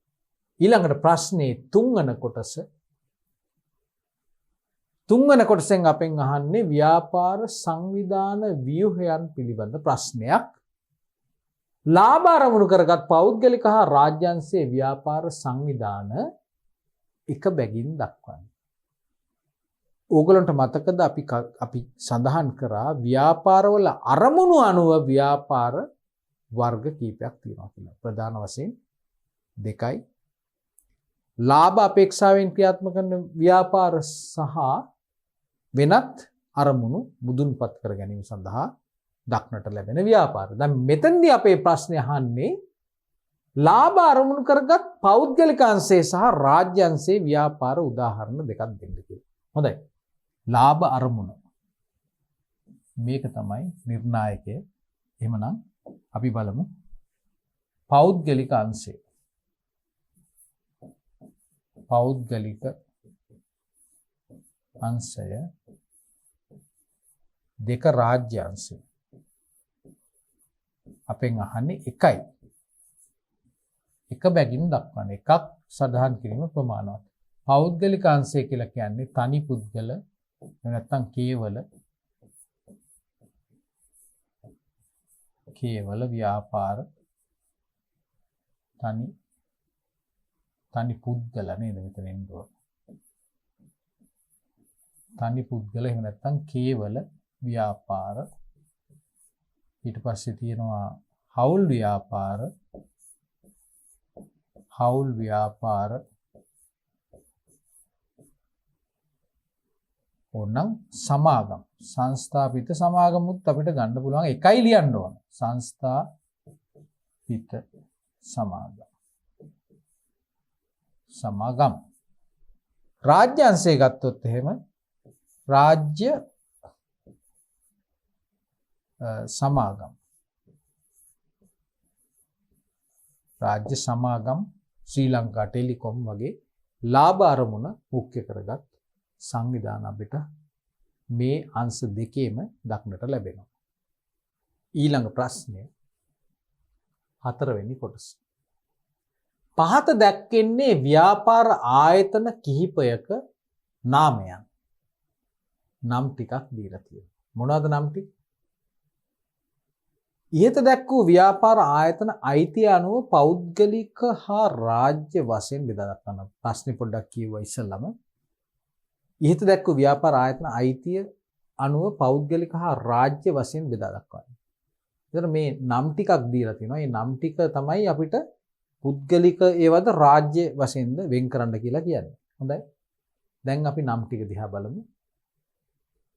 ඊළඟට ප්‍රශ්නේ තුන්වන කොටස. තුන්වන කොටසෙන් අපෙන් අහන්නේ ව්‍යාපාර සංවිධාන ව්‍යුහයන් පිළිබඳ ප්‍රශ්නයක්. ලාභ අරමුණු කරගත් පෞද්ගලික හා රාජ්‍යංශයේ ව්‍යාපාර සංවිධාන එක බැගින් දක්වන්න. ඕගලන්ට මතකද අපි සඳහන් කරා ව්‍යාපාරවල අරමුණු අනුව ව්‍යාපාර වර්ග කීපයක් තියෙනවා කියලා. ප්‍රධාන වශයෙන් දෙකයි. ලාභ අපේක්ෂාවෙන් ක්‍රියාත්මක කරන ව්‍යාපාර සහ වෙනත් අරමුණු මුදුන්පත් කර ගැනීම සඳහා දක්නට ලැබෙන ව්‍යාපාර. දැන් මෙතනදී අපේ ප්‍රශ්නේ අහන්නේ ලාභ අරමුණු කරගත් පෞද්ගලික අංශයේ සහ රාජ්‍ය අංශයේ ව්‍යාපාර උදාහරණ දෙකක් දෙන්න කියලා. හොඳයි. ලාභ අරමුණු මේක තමයි නිර්ණායකය. එහෙමනම් අපි බලමු පෞද්ගලික අංශය. පෞද්ගලික අංශය දෙක රාජ්‍ය අංශය. අපෙන් අහන්නේ එකයි. එක බැගින් දක්වන්න. එකක් සඳහන් කිරීම ප්‍රමාණවත්. පෞද්ගලික අංශය කියලා කියන්නේ තනි පුද්ගල නැත්නම් කේවල ව්‍යාපාර තනි පුද්ගල නේද මෙතන එන්නේ. තනි පුද්ගල එහෙම නැත්නම් කේවල ව්‍යාපාර. ඊට පස්සේ තියෙනවා හවුල් ව්‍යාපාර ඕනනම් සමාගම් සංස්ථාපිත සමාගමුත් අපිට ගන්න පුළුවන්. එකයි ලියන්න ඕන. සංස්ථාපිත සමාගම්. රාජ්‍ය අංශය ගත්තොත් එහෙම රාජ්‍ය සමාගම්. රාජ්‍ය සමාගම් ශ්‍රී ලංකා ටෙලිකොම් වගේ ලාභ අරමුණ මුඛ්‍ය කරගත් සංවිධාන අපිට මේ අංශ දෙකේම දක්නට ලැබෙනවා. ඊළඟ ප්‍රශ්නය 4 වෙනි කොටස. පහත දැක්කෙන්නේ ව්‍යාපාර ආයතන කිහිපයක නාමයන්. නම් ටිකක් දීලා තියෙනවා. මොනවද නම් ටික? ඉහත දැක් වූ ව්‍යාපාර ආයතන අයිතිය අනුව පෞද්ගලික හා රාජ්‍ය වශයෙන් බෙදා දක්වනවා. ප්‍රශ්නේ පොඩ්ඩක් කියුවා ඉස්සෙල්ලම. ඉහත දැක්වූ ව්‍යාපාර ආයතන අයිතිය අනුව පෞද්ගලික හා රාජ්‍ය වශයෙන් බෙදා දක්වන්නේ. එතන මේ නම් ටිකක් දීලා තිනවා. මේ නම් ටික තමයි අපිට පුද්ගලික ඒවද රාජ්‍ය වශයෙන්ද වෙන් කරන්න කියලා කියන්නේ. හොඳයි. දැන් අපි නම් ටික දිහා බලමු.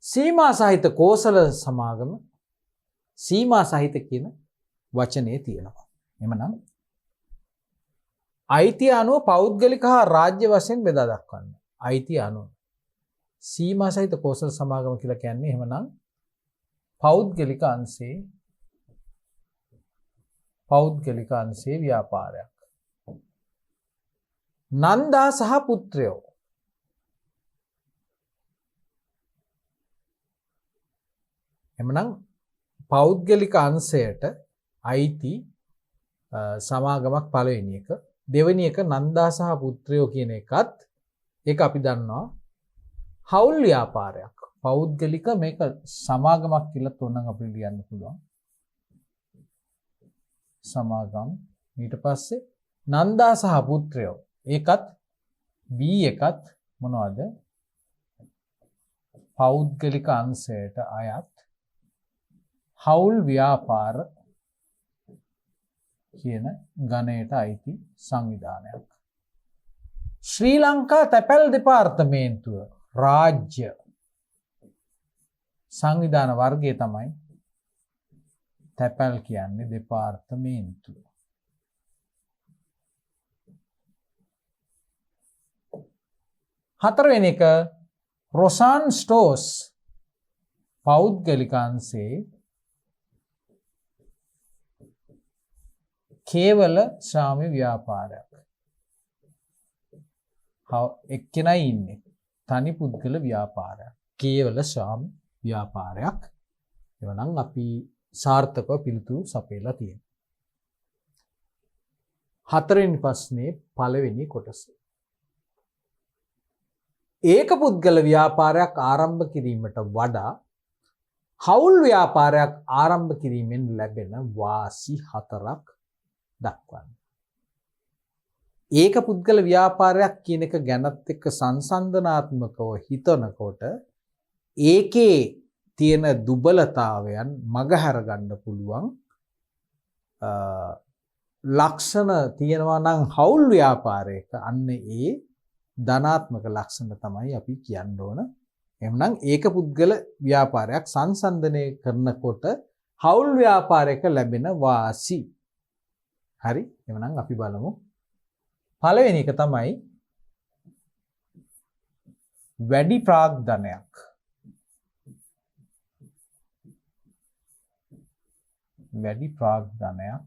සීමා සහිත කෝසල සමාගම සීමා සහිත කියන වචනේ තියෙනවා. එමනම් අයිතිය අනුව පෞද්ගලික හා රාජ්‍ය වශයෙන් බෙදා දක්වන්නේ. අයිතිය අනුව සීමා සහිත කෝසල සමාගම කියලා කියන්නේ එහෙමනම් පෞද්ගලික අංශේ ව්‍යාපාරයක්. නන්දා සහ පුත්‍රයෝ එමනම් පෞද්ගලික අංශයට අයිති සමාගමක් පළවෙනි එක. දෙවෙනි එක නන්දා සහ පුත්‍රයෝ කියන එකත් ඒක අපි දන්නවා හවුල් ව්‍යාපාරයක්. පෞද්ගලික මේක සමාගමක් කියලා තෝරනම් අපිට ලියන්න පුළුවන්. සමාගම්. ඊට පස්සේ නන්දා සහ පුත්‍රයෝ ඒකත් B එකත් මොනවද? පෞද්ගලික අංශයට අයත් හවුල් ව්‍යාපාර කියන ගණයට අයිති සංවිධානයක්. ශ්‍රී ලංකා තැපැල් දෙපාර්තමේන්තුව රාජ්‍ය සංවිධාන වර්ගය තමයි තැපැල් කියන්නේ දෙපාර්තමේන්තුව. හතරවෙනි එක රොසාන් ස්ටෝස් පෞද්ගලික අංශේ කේවල ශාමි ව්‍යාපාරයක්. එක්කෙනයි ඉන්නේ. තනි පුද්ගල ව්‍යාපාරයක්. කේවල ශාමි ව්‍යාපාරයක්. එවනම් අපි සාර්ථකව පිළිතුරු සපයලා තියෙනවා. හතරවෙනි ප්‍රශ්නේ පළවෙනි කොටස. ඒක පුද්ගල ව්‍යාපාරයක් ආරම්භ කිරීමට වඩා හවුල් ව්‍යාපාරයක් ආරම්භ කිරීමෙන් ලැබෙන වාසි 4ක් දක්වන්න. ඒක පුද්ගල ව්‍යාපාරයක් කියන එක ගැනත් එක්ක සංසන්දනාත්මකව හිතනකොට ඒකේ තියෙන දුබලතාවයන් මගහැර ගන්න පුළුවන් ලක්ෂණ තියෙනවා නම් හවුල් ව්‍යාපාරයක අන්න ඒ ධනාත්මක ලක්ෂණ තමයි අපි කියන්න ඕන. එහෙනම් ඒක පුද්ගල ව්‍යාපාරයක් සංසන්දනය කරනකොට හවුල් ව්‍යාපාරයක ලැබෙන වාසි. හරි. එහෙනම් අපි බලමු. පළවෙනි එක තමයි වැඩි ප්‍රාග්ධනයක්. වැඩි ප්‍රාග්ධනයක්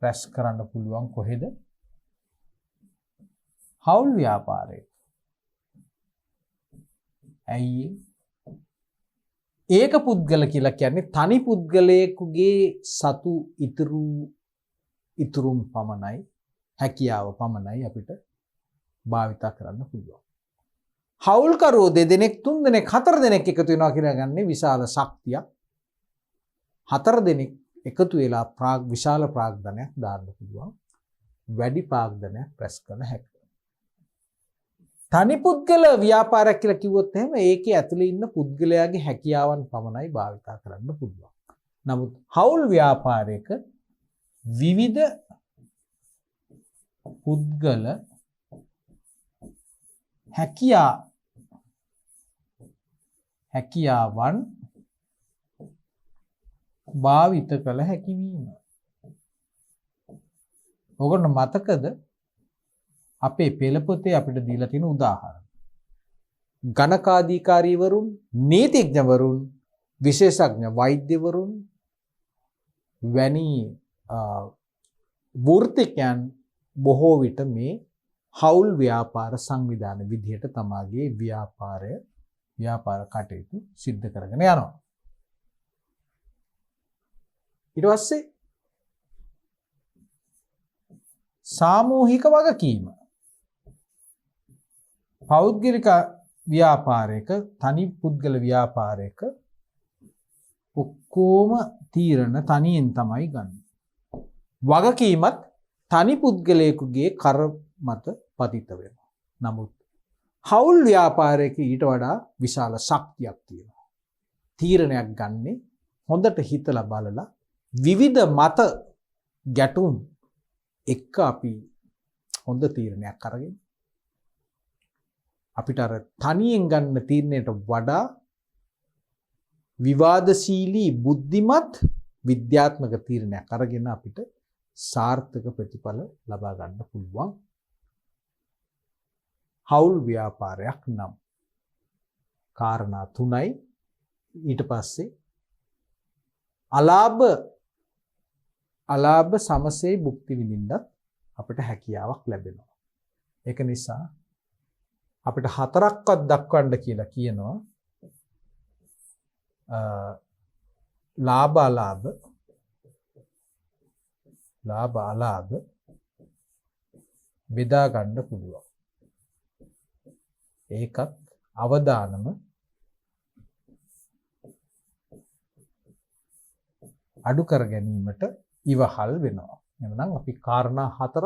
රැස් කරන්න පුළුවන් කොහෙද? හවුල් ව්‍යාපාරයේ. ඇයි ඒක පුද්ගල කියලා කියන්නේ තනි පුද්ගලයෙකුගේ සතු ඉතුරුම් පමණයි හැකියාව පමණයි අපිට භාවිතා කරන්න පුළුවන්. හවුල්කරුවෝ 2 දෙනෙක් 3 දෙනෙක් 4 දෙනෙක් එකතු වෙනවා කියලා ගන්නේ විශාල ශක්තියක්. 4 දෙනෙක් එකතු වෙලා විශාල ප්‍රාග්ධනයක් දාන්න පුළුවන්. වැඩි ප්‍රාග්ධනයක් රැස් කරන්න හැකියි. තනි පුද්ගල ව්‍යාපාරයක් කියලා කිව්වොත් එහෙම ඒකේ ඇතුලේ ඉන්න පුද්ගලයාගේ හැකියාවන් පමණයි භාවිතා කරන්න පුළුවන්. නමුත් හවුල් ව්‍යාපාරයක විවිධ පුද්ගල හැකියාවන් භාවිත කළ හැකි වීම. ඔයගොල්ලෝ මතකද අපේ පෙළපොතේ අපිට දීලා තියෙන උදාහරණ. ගණකාධිකාරීවරුන්, නීතිඥවරුන්, විශේෂඥ වෛද්‍යවරුන් වැනි වෘත්තිකයන් බොහෝ විට මේ හවුල් ව්‍යාපාර සංවිධාන විදිහට තමාගේ ව්‍යාපාර කටයුතු සිද්ධ කරගෙන යනවා. ඊට පස්සේ සාමූහික වගකීම. පෞද්ගලික ව්‍යාපාරයක තනි පුද්ගල ව්‍යාපාරයක ඔක්කොම තීරණ තනියෙන් තමයි ගන්න. වගකීමත් තනි පුද්ගලයෙකුගේ කර මත පතිත වෙනවා. නමුත් හවුල් ව්‍යාපාරයක ඊට වඩා විශාල ශක්තියක් තියෙනවා. තීරණයක් ගන්නේ හොඳට හිතලා බලලා විවිධ මත ගැටුම් එක්ක අපි හොඳ තීරණයක් අරගෙන අපිට අර තනියෙන් ගන්න තීරණයට වඩා විවාදශීලී බුද්ධිමත් විද්‍යාත්මක තීරණයක් අරගෙන අපිට සාර්ථක ප්‍රතිඵල ලබා ගන්න පුළුවන්. හවුල් ව්‍යාපාරයක් නම් කාරණා 3යි. ඊට පස්සේ අලාභ සමසේ භුක්ති විඳින්නත් අපිට හැකියාවක් ලැබෙනවා. ඒක නිසා අපිට 4ක්වත් දක්වන්න කියලා කියනවා. ලාභ අලාභ බෙදා ගන්න පුළුවන්. ඒකත් අවදානම අඩු කර ගැනීමට ඉවහල් වෙනවා. එහෙනම් අපි කාරණා 4ක්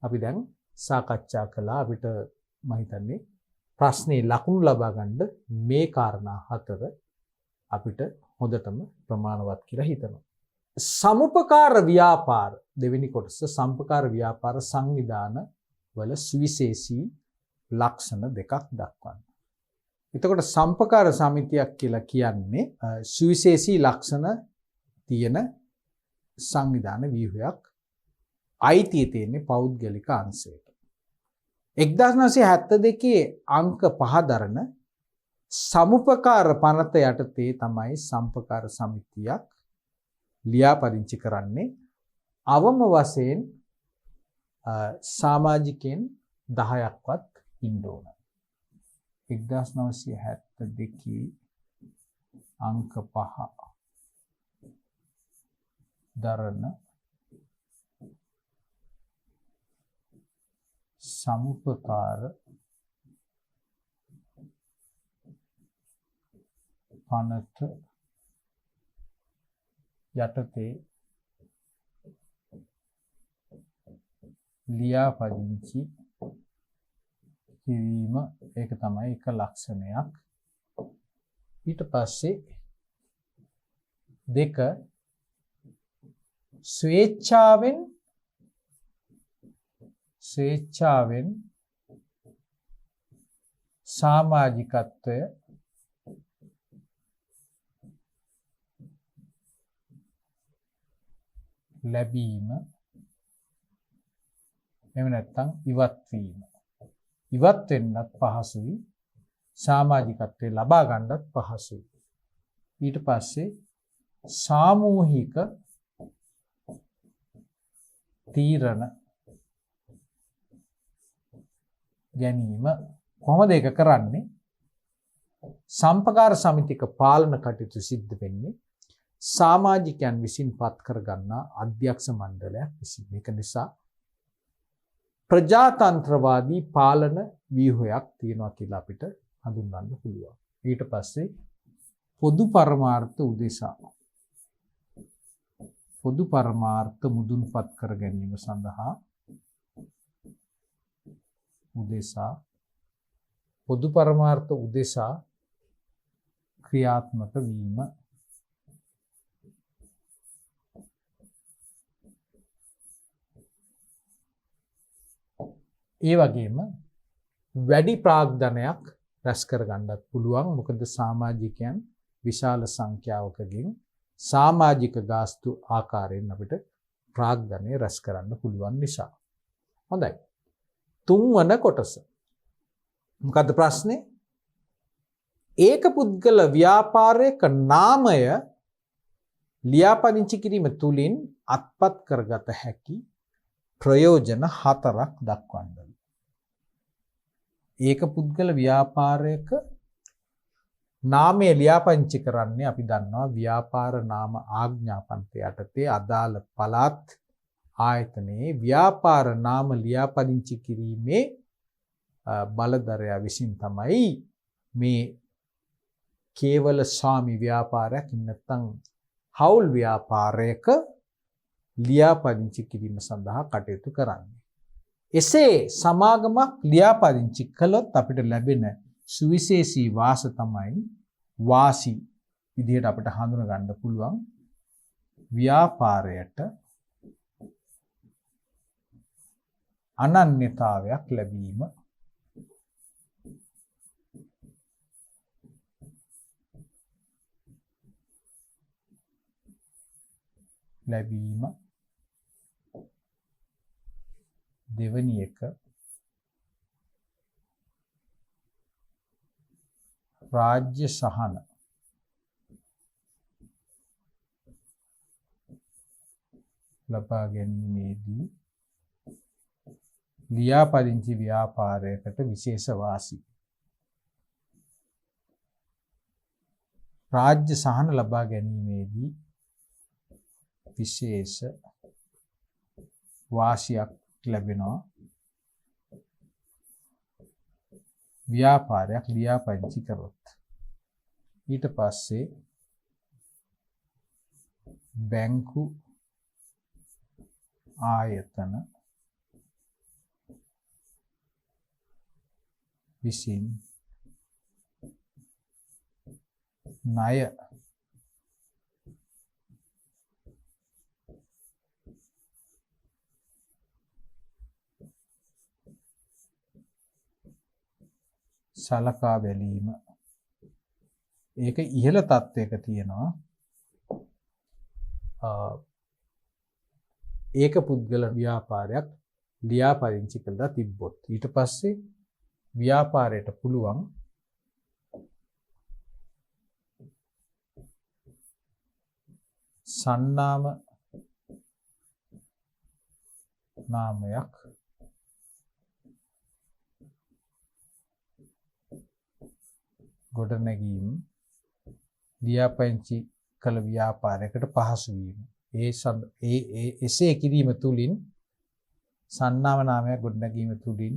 අපි දැන් සාකච්ඡා කළා. අපිට මම හිතන්නේ ප්‍රශ්නේ ලකුණු ලබා ගන්න මේ කාරණා 4 අපිට හොඳටම ප්‍රමාණවත් කියලා හිතනවා. සමුපකාර ව්‍යාපාර දෙවෙනි කොටස සම්පකාර ව්‍යාපාර සංවිධාන වල සුවිශේෂී ලක්ෂණ දෙකක් දක්වන්න. එතකොට සම්පකාර සමිතියක් කියලා කියන්නේ සුවිශේෂී ලක්ෂණ තියෙන සංවිධාන ව්‍යුහයක්. අයිතිය තියෙන්නේ පෞද්ගලික අංශයට. 1972 අංක 5 දරන සමුපකාර පනත යටතේ තමයි සම්පකාර සමිතියක් ලියාපදිංචි කරන්නේ. අවම වශයෙන් සමාජිකයන් 10ක්වත් ඉන්න ඕන. 1972 අංක 5 දරන සමුපකාර පනත යටතේ ලියාපදිංචි කිරීම ඒක තමයි එක ලක්ෂණයක්. ඊට පස්සේ 2 ස්වේච්ඡාවෙන් සමාජිකත්වය ලැබීම එහෙම නැත්නම් ඉවත් වීම. ඉවත් වෙන්නත් පහසුයි, සමාජිකත්වය ලබා ගන්නත් පහසුයි. ඊට පස්සේ සාමූහික තීරණ ගැනීම. කොහොමද ඒක කරන්නේ? සම්පකාර සමිතික පාලන කටයුතු සිද්ධ වෙන්නේ සමාජිකයන් විසින් පත් කරගන්නා අධ්‍යක්ෂ මණ්ඩලයක් විසින්. ඒක නිසා ප්‍රජාතන්ත්‍රවාදී පාලන ව්‍යුහයක් තියෙනවා කියලා අපිට හඳුන්වන්න පුළුවන්. ඊට පස්සේ පොදු පරමාර්ථ මුදුන්පත් කර ගැනීම සඳහා පොදු පරමාර්ථ උදෙසා ක්‍රියාත්මක වීම. ඒ වගේම වැඩි ප්‍රාග්ධනයක් රැස් කර ගන්නත් පුළුවන්. මොකද සමාජිකයන් විශාල සංඛ්‍යාවකගෙන් සමාජික ගාස්තු ආකාරයෙන් අපිට ප්‍රාග්ධනය රැස් කරන්න පුළුවන් නිසා. හොඳයි. 3 වන කොටස. මොකද්ද ප්‍රශ්නේ? ඒක පුද්ගල ව්‍යාපාරයක නාමය ලියාපදිංචි කිරීම තුලින් අත්පත් කරගත හැකි ප්‍රයෝජන 4ක් දක්වන්න. ඒක පුද්ගල ව්‍යාපාරයක නාමය ලියාපදිංචි කරන්නේ අපි දන්නවා ව්‍යාපාර නාම ආඥා පන්ති යටතේ අදාළ පළාත් ආයතනයේ ව්‍යාපාර නාම ලියාපදිංචි කිරීමේ බලධරයා විසින් තමයි මේ කේවල ස්වාමි ව්‍යාපාරයක් නැත්නම් හවුල් ව්‍යාපාරයක ලියාපදිංචි කිරීම සඳහා කටයුතු කරන්නේ. එසේ සමාගමක් ලියාපදිංචි කළොත් අපිට ලැබෙන සුවිශේෂී වාස තමයි වාසි විදිහට අපිට හඳුන ගන්න පුළුවන් ව්‍යාපාරයට අනන්‍යතාවයක් ලැබීම. දෙවැනි එක රාජ්‍ය සහන ලබා ගැනීමේදී ලියාපදිංචි ව්‍යාපාරයකට විශේෂ වාසි. රාජ්‍ය සහන ලබා ගැනීමේදී විශේෂ වාසියක් ලැබෙනවා ව්‍යාපාරයක් ලියාපදිංචි කරොත්. ඊට පස්සේ බැංකු ආයතන විසින් ණය සලකා බැලීම. ඒක ඉහළ තත්ත්වයක තියෙනවා. ඒක පුද්ගල ව්‍යාපාරයක් ලියාපදිංචි කළා තිබ්බොත් ඊට පස්සේ ව්‍යාපාරයට පුළුවන් සන්නාම නාමයක් ගොඩනැගීම ලියාපදිංචි කළ ව්‍යාපාරයකට පහසු වීම. එසේ කිරීම තුළින් සන්නාම නාමයක් ගොඩනැගීම තුළින්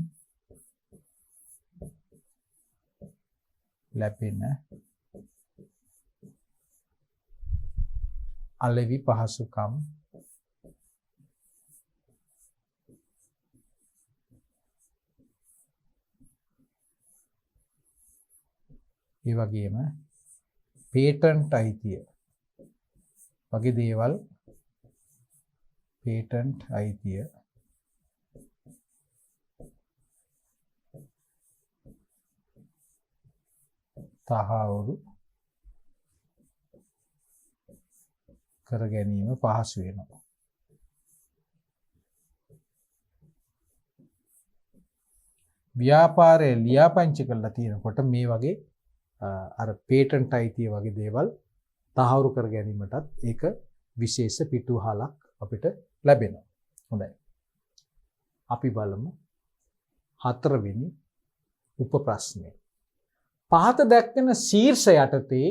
ලැබෙන අලෙවි පහසුකම් ඒ වගේම පේටන්ට් අයිතිය වගේ දේවල් පේටන්ට් අයිතිය තහවුරු කර ගැනීම පහසු වෙනවා. ව්‍යාපාරය ලියාපදිංචි කරලා තියෙනකොට මේ වගේ අර පේටන්ට් අයිතිය වගේ දේවල් තහවුරු කර ගැනීමටත් ඒක විශේෂ පිටුහලක් අපිට ලැබෙනවා. හොඳයි. අපි බලමු හතරවෙනි උප ප්‍රශ්නය. පහත දැක්වෙන ශීර්ෂ යටතේ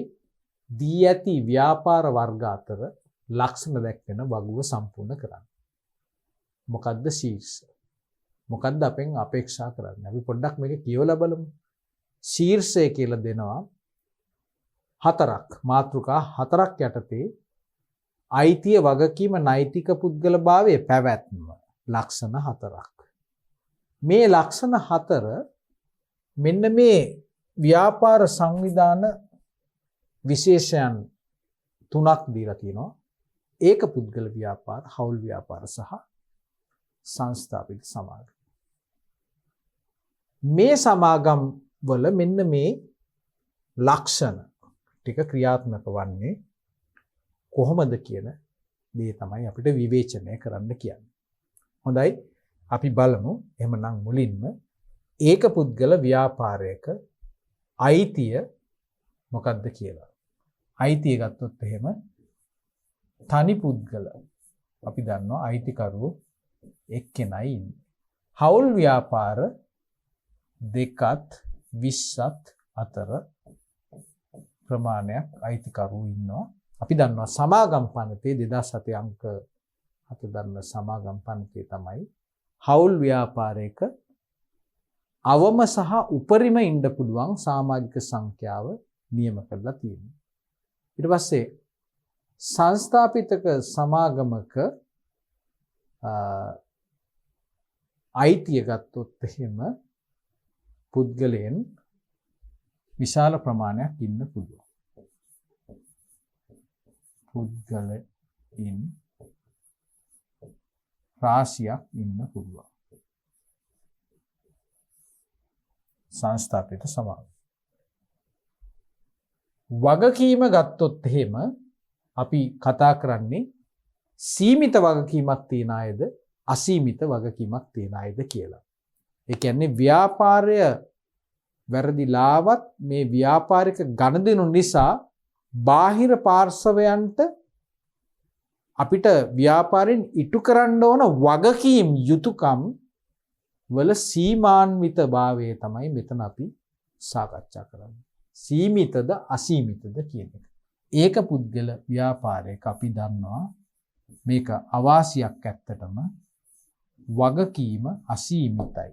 දී ඇති ව්‍යාපාර වර්ග අතර ලක්ෂණ දැක්වෙන වගුව සම්පූර්ණ කරන්න. මොකද්ද ශීර්ෂ? මොකද්ද අපෙන් අපේක්ෂා කරන්නේ? අපි පොඩ්ඩක් මේක කියවලා බලමු. ශීර්ෂය කියලා දෙනවා හතරක්. මාතෘකා හතරක් යටතේ අයිතිය වගකීම නෛතික පුද්ගල භාවයේ පැවැත්ම ලක්ෂණ හතරක්. මේ ලක්ෂණ හතර මෙන්න මේ ව්‍යාපාර සංවිධාන විශේෂයන් තුනක් දීලා තියෙනවා. ඒක පුද්ගල ව්‍යාපාර, හවුල් ව්‍යාපාර සහ සංස්ථාපිත සමාගම්. මේ සමාගම් වල මෙන්න මේ ලක්ෂණ ටික ක්‍රියාත්මක වන්නේ කොහොමද කියන දේ තමයි අපිට විවේචනය කරන්න කියන්නේ. හොඳයි, අපි බලමු. එහෙමනම් මුලින්ම ඒක පුද්ගල ව්‍යාපාරයක අයිතිය මොකක්ද කියලා. අයිතිය ගත්තොත් එහෙම තනි පුද්ගල අපි දන්නවා අයිතිකරුවෝ එක්කෙනයි ඉන්නේ. හවුල් ව්‍යාපාර දෙකත් 20ත් අතර ප්‍රමාණයක් අයිතිකරුවෝ ඉන්නවා. අපි දන්නවා සමාගම් පනතේ 2007 අංක 7 දන්න සමාගම් පනතේ තමයි හවුල් ව්‍යාපාරයක අවම සහ උපරිම ඉන්න පුළුවන් සමාජික සංඛ්‍යාව නියම කරලා තියෙනවා. ඊට පස්සේ සංස්ථාපිතක සමාගමක අයිතිය ගත්තොත් එහෙම පුද්ගලයන් විශාල ප්‍රමාණයක් ඉන්න පුළුවන්. පුද්ගලයන් රාශියක් ඉන්න පුළුවන්. සංස්ථාපිත සමාගම. වගකීම ගත්තොත් එහෙම අපි කතා කරන්නේ සීමිත වගකීමක් තියන අයද අසීමිත වගකීමක් තියන අයද කියලා. ඒ කියන්නේ ව්‍යාපාරය වැරදිලාවත් මේ ව්‍යාපාරික ගනුදෙනු නිසා බාහිර පාර්ශවයන්ට අපිට ව්‍යාපාරයෙන් ඉටු කරන්න ඕන වගකීම් යුතුයකම් වල සීමාන්විත භාවය තමයි මෙතන අපි සාකච්ඡා කරන්නේ. සීමිතද අසීමිතද කියන එක. ඒක පුද්ගල ව්‍යාපාරයක අපි දන්නවා මේක අවාසියක් ඇත්තටම වගකීම අසීමිතයි.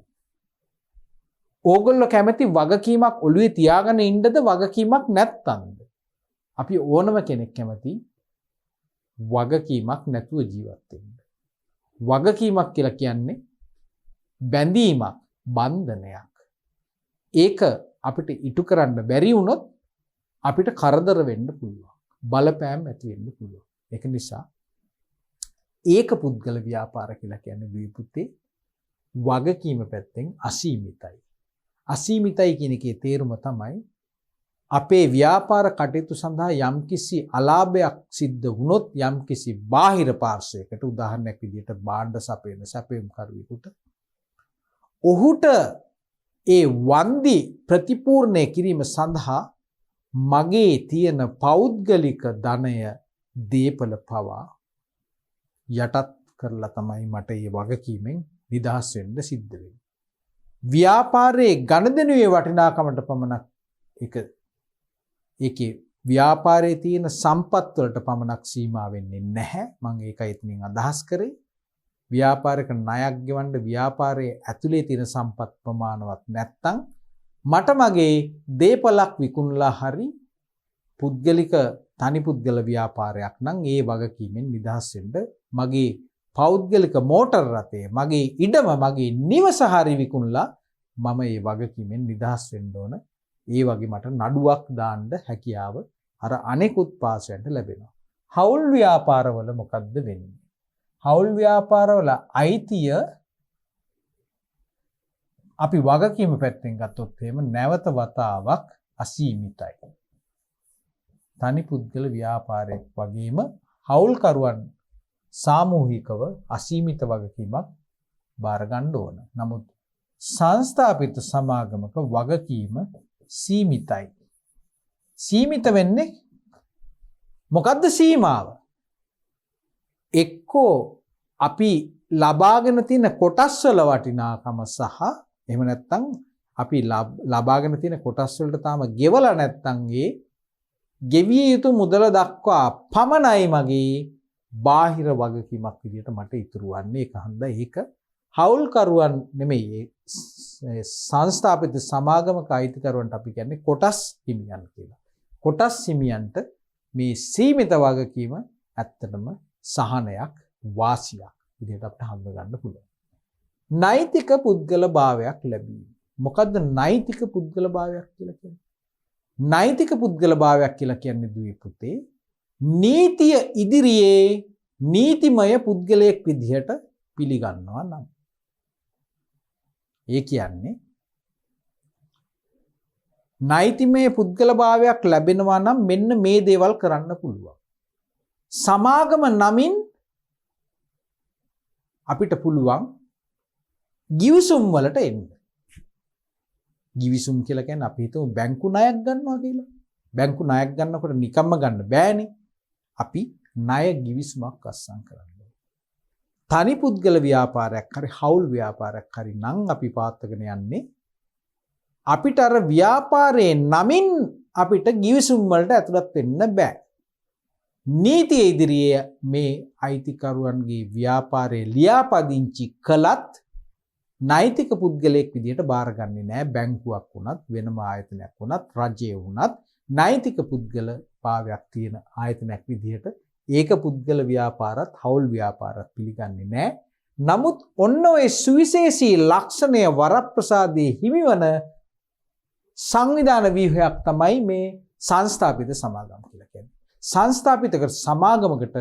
ඕගොල්ලෝ කැමති වගකීමක් ඔළුවේ තියාගෙන ඉන්නද වගකීමක් නැත්තම්ද? අපි ඕනම කෙනෙක් කැමති වගකීමක් නැතුව ජීවත් වෙන්න. වගකීමක් කියලා කියන්නේ බැඳීමක්, බන්ධනයක්. ඒක අපිට ඉටු කරන්න බැරි වුණොත් අපිට කරදර වෙන්න පුළුවන්. බලපෑම් ඇති වෙන්න පුළුවන්. ඒක නිසා ඒක පුද්ගල ව්‍යාපාර කියලා කියන්නේ දීපුතේ වගකීම පැත්තෙන් අසීමිතයි. අසීමිතයි කියන එකේ තේරුම තමයි අපේ ව්‍යාපාර කටයුතු සඳහා යම්කිසි අලාභයක් සිද්ධ වුණොත් යම්කිසි බාහිර පාර්ශ්වයකට උදාහරණයක් විදිහට භාණ්ඩ සපයන සැපයුම්කරුවෙකුට ඔහුට ඒ වන්දි ප්‍රතිපූර්ණය කිරීම සඳහා මගේ තියෙන පෞද්ගලික ධනය දීපල පවා යටත් කරලා තමයි මට මේ වගකීමෙන් නිදහස් වෙන්න සිද්ධ වෙන්නේ. ව්‍යාපාරයේ ගනුදෙනුවේ වටිනාකමට පමණක් ඒකේ ව්‍යාපාරයේ තියෙන සම්පත් වලට පමණක් සීමා වෙන්නේ නැහැ. මම ඒකයි එතනින් අදහස් කරේ. ව්‍යාපාරික ණයක් ගෙවන්න ව්‍යාපාරයේ ඇතුලේ තියෙන සම්පත් ප්‍රමාණවත් නැත්තම් මට මගේ දේපලක් විකුණලා හරි පුද්ගලික තනි පුද්ගල ව්‍යාපාරයක් නම් ඒ වගකීමෙන් නිදහස් වෙන්න මගේ පෞද්ගලික මෝටර රථය මගේ ඉඩම මගේ නිවස හරි විකුණලා මම ඒ වගකීමෙන් නිදහස් වෙන්න ඕන. ඒ වගේ මට නඩුවක් දාන්න හැකියාව අර අනෙකුත් පාසයන්ට ලැබෙනවා. හවුල් ව්‍යාපාරවල මොකද්ද වෙන්නේ? හවුල් ව්‍යාපාරවල අයිතිය අපි වගකීම පැත්තෙන් ගත්තොත් එහෙම නැවත වතාවක් අසීමිතයි. තනි පුද්ගල ව්‍යාපාරයක් වගේම හවුල්කරුවන් සාමූහිකව අසීමිත වගකීමක් බාර ගන්න ඕන. නමුත් සංස්ථාපිත සමාගමක වගකීම සීමිතයි. සීමිත වෙන්නේ මොකද්ද සීමාව? එක්කෝ අපි ලබාගෙන තියෙන කොටස් වල වටිනාකම සහ එහෙම නැත්නම් අපි ලබාගෙන තියෙන කොටස් වලට තාම ගෙවලා නැත්නම් ඒ ගෙවිය යුතු මුදල දක්වා පමණයි මගේ බාහිර වගකීමක් විදිහට මට ඉතුරු වන්නේ. ඒක හන්දා ඒක හවුල්කරුවන් නෙමෙයි සංස්ථාපිත සමාගමක අයිතිකරුවන්ට අපි කියන්නේ කොටස් හිමියන් කියලා. කොටස් හිමියන්ට මේ සීමිත වගකීම ඇත්තටම සහනයක් වාසියක් විදිහට අපිට හඳුන ගන්න පුළුවන්. නෛතික පුද්ගල භාවයක් ලැබීම. මොකද්ද නෛතික පුද්ගල භාවයක් කියලා කියන්නේ? නෛතික පුද්ගල භාවයක් කියලා කියන්නේ දුවේ පුතේ නීතිය ඉදිරියේ නීතිමය පුද්ගලයෙක් විදිහට පිළිගන්නවා නම්. ඒ කියන්නේ නෛතිමය පුද්ගල භාවයක් ලැබෙනවා නම් මෙන්න මේ දේවල් කරන්න පුළුවන්. සමාගම නමින් අපිට පුළුවන් ගිවිසුම් වලට එන්න. ගිවිසුම් කියලා කියන්නේ අපි හිතමු බැංකු ණයක් ගන්නවා කියලා. බැංකු ණයක් ගන්නකොට නිකම්ම ගන්න බෑනේ. අපි ණය ගිවිසුමක් අත්සන් කරනවා. තනි පුද්ගල ව්‍යාපාරයක් හරි හවුල් ව්‍යාපාරයක් හරි නම් අපි පාත්තගෙන යන්නේ අපිට අර ව්‍යාපාරයේ නමින් අපිට ගිවිසුම් වලට ඇතුළත් වෙන්න බෑ. නීතිය ඉදිරියේ මේ අයිතිකරුවන්ගේ ව්‍යාපාරයේ ලියාපදිංචි කළත් නෛතික පුද්ගලයෙක් විදිහට බාරගන්නේ නැහැ. බැංකුවක් වුණත් වෙනම ආයතනයක් වුණත් රජය වුණත් නෛතික පුද්ගල භාවයක් තියෙන ආයතනයක් විදිහට ඒක පුද්ගල ව්‍යාපාරත් හවුල් ව්‍යාපාරත් පිළිගන්නේ නැහැ. නමුත් ඔන්න ඔය සුවිශේෂී ලක්ෂණය වරප්‍රසාදයේ හිමිවන සංවිධාන ව්‍යුහයක් තමයි මේ සංස්ථාපිත සමාගම කියලා කියන්නේ. සංස්ථාපිත සමාගමකට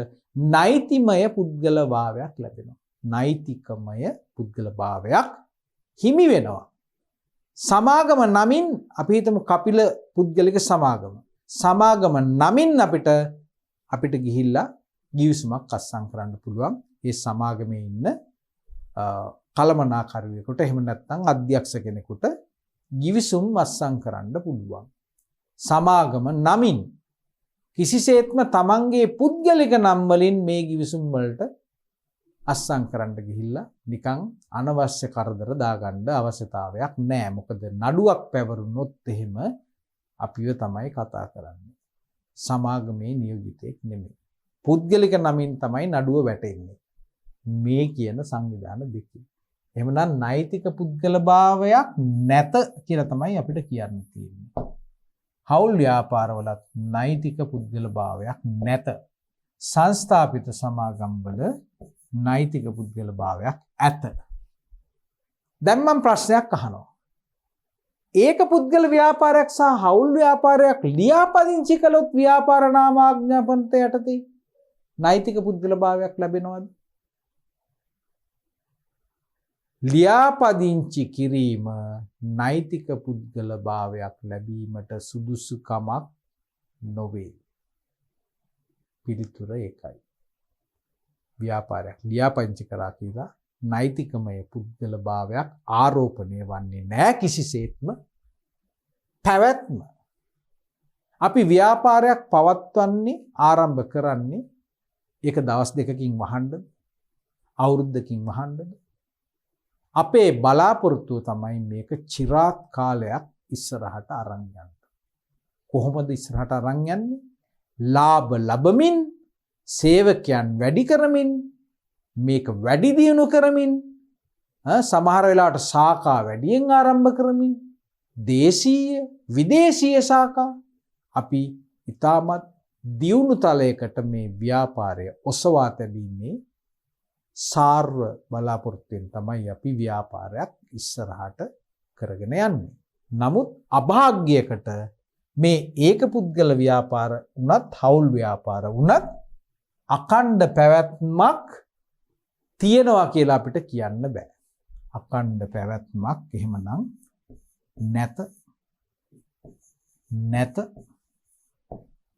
නෛතිමය පුද්ගල භාවයක් ලැබෙනවා. නෛතිකමය පුද්ගල භාවයක් හිමි වෙනවා. සමාගම නමින් අපි හිතමු කපිල පුද්ගලික සමාගම. සමාගම නමින් අපිට ගිහිල්ලා ගිවිසුමක් අත්සන් කරන්න පුළුවන්. ඒ සමාගමේ ඉන්න කළමනාකරුවෙකුට එහෙම නැත්නම් අධ්‍යක්ෂ කෙනෙකුට ගිවිසුම් අත්සන් කරන්න පුළුවන්. සමාගම නමින් කිසිසේත්ම තමන්ගේ පුද්ගලික නම් වලින් මේ ගිවිසුම් වලට අත්සන් කරන්න ගිහිල්ලා නිකන් අනවශ්‍ය කරදර දාගන්න අවශ්‍යතාවයක් නැහැ. මොකද නඩුවක් පැවරුනොත් එහෙම අපිව තමයි කතා කරන්නේ. සමාගමේ නියෝජිතයෙක් නෙමෙයි. පුද්ගලික නමින් තමයි නඩුව වැටෙන්නේ. මේ කියන සංවිධාන දෙකේ. එහෙමනම් නෛතික පුද්ගලභාවයක් නැත කියලා තමයි අපිට කියන්න තියෙන්නේ. හවුල් ව්‍යාපාරවලත් නෛතික පුද්ගලභාවයක් නැත. සංස්ථාපිත සමාගම්වල නෛතික පුද්ගලභාවයක් ඇත. දැන් මම ප්‍රශ්නයක් අහනවා. ඒක පුද්ගල ව්‍යාපාරයක් සහ හවුල් ව්‍යාපාරයක් ලියාපදිංචි කළොත් ව්‍යාපාර නාමාඥාපනත යටතේ නෛතික පුද්ගලභාවයක් ලැබෙනවද? ලියාපදිංචි කිරීම නෛතික පුද්ගලභාවයක් ලැබීමට සුදුසුකමක් නොවේ. පිළිතුර ඒකයි. ව්‍යාපාරයක් ලියාපදිංචි කරා කියලා නෛතිකමය පුද්ගලභාවයක් ආරෝපණය වන්නේ නැහැ කිසිසේත්ම. පැවැත්ම අපි ව්‍යාපාරයක් පවත්වන්නේ ආරම්භ කරන්නේ ඒක දවස් දෙකකින් වහන්නද අවුරුද්දකින් වහන්නද? අපේ බලාපොරොත්තුව තමයි මේක চিරාත් කාලයක් ඉස්සරහට අරන් යන්න. කොහොමද ඉස්සරහට අරන් යන්නේ? ලාභ ලැබමින්, සේවකයන් වැඩි කරමින්, මේක වැඩි දියුණු කරමින්, සමහර වෙලාවට ශාඛා වැඩියෙන් ආරම්භ කරමින්, දේශීය, විදේශීය ශාඛා අපි ඊටමත් දියුණු තලයකට මේ ව්‍යාපාරය ඔසවා තැබීමේ සාර්ව බලාපොරොත්තුෙන් තමයි අපි ව්‍යාපාරයක් ඉස්සරහට කරගෙන යන්නේ. නමුත් අභාග්‍යයකට මේ ඒක පුද්ගල ව්‍යාපාර වුණත් හවුල් ව්‍යාපාර වුණත් අඛණ්ඩ පැවැත්මක් තියෙනවා කියලා අපිට කියන්න බෑ. අඛණ්ඩ පැවැත්මක් එහෙමනම් නැත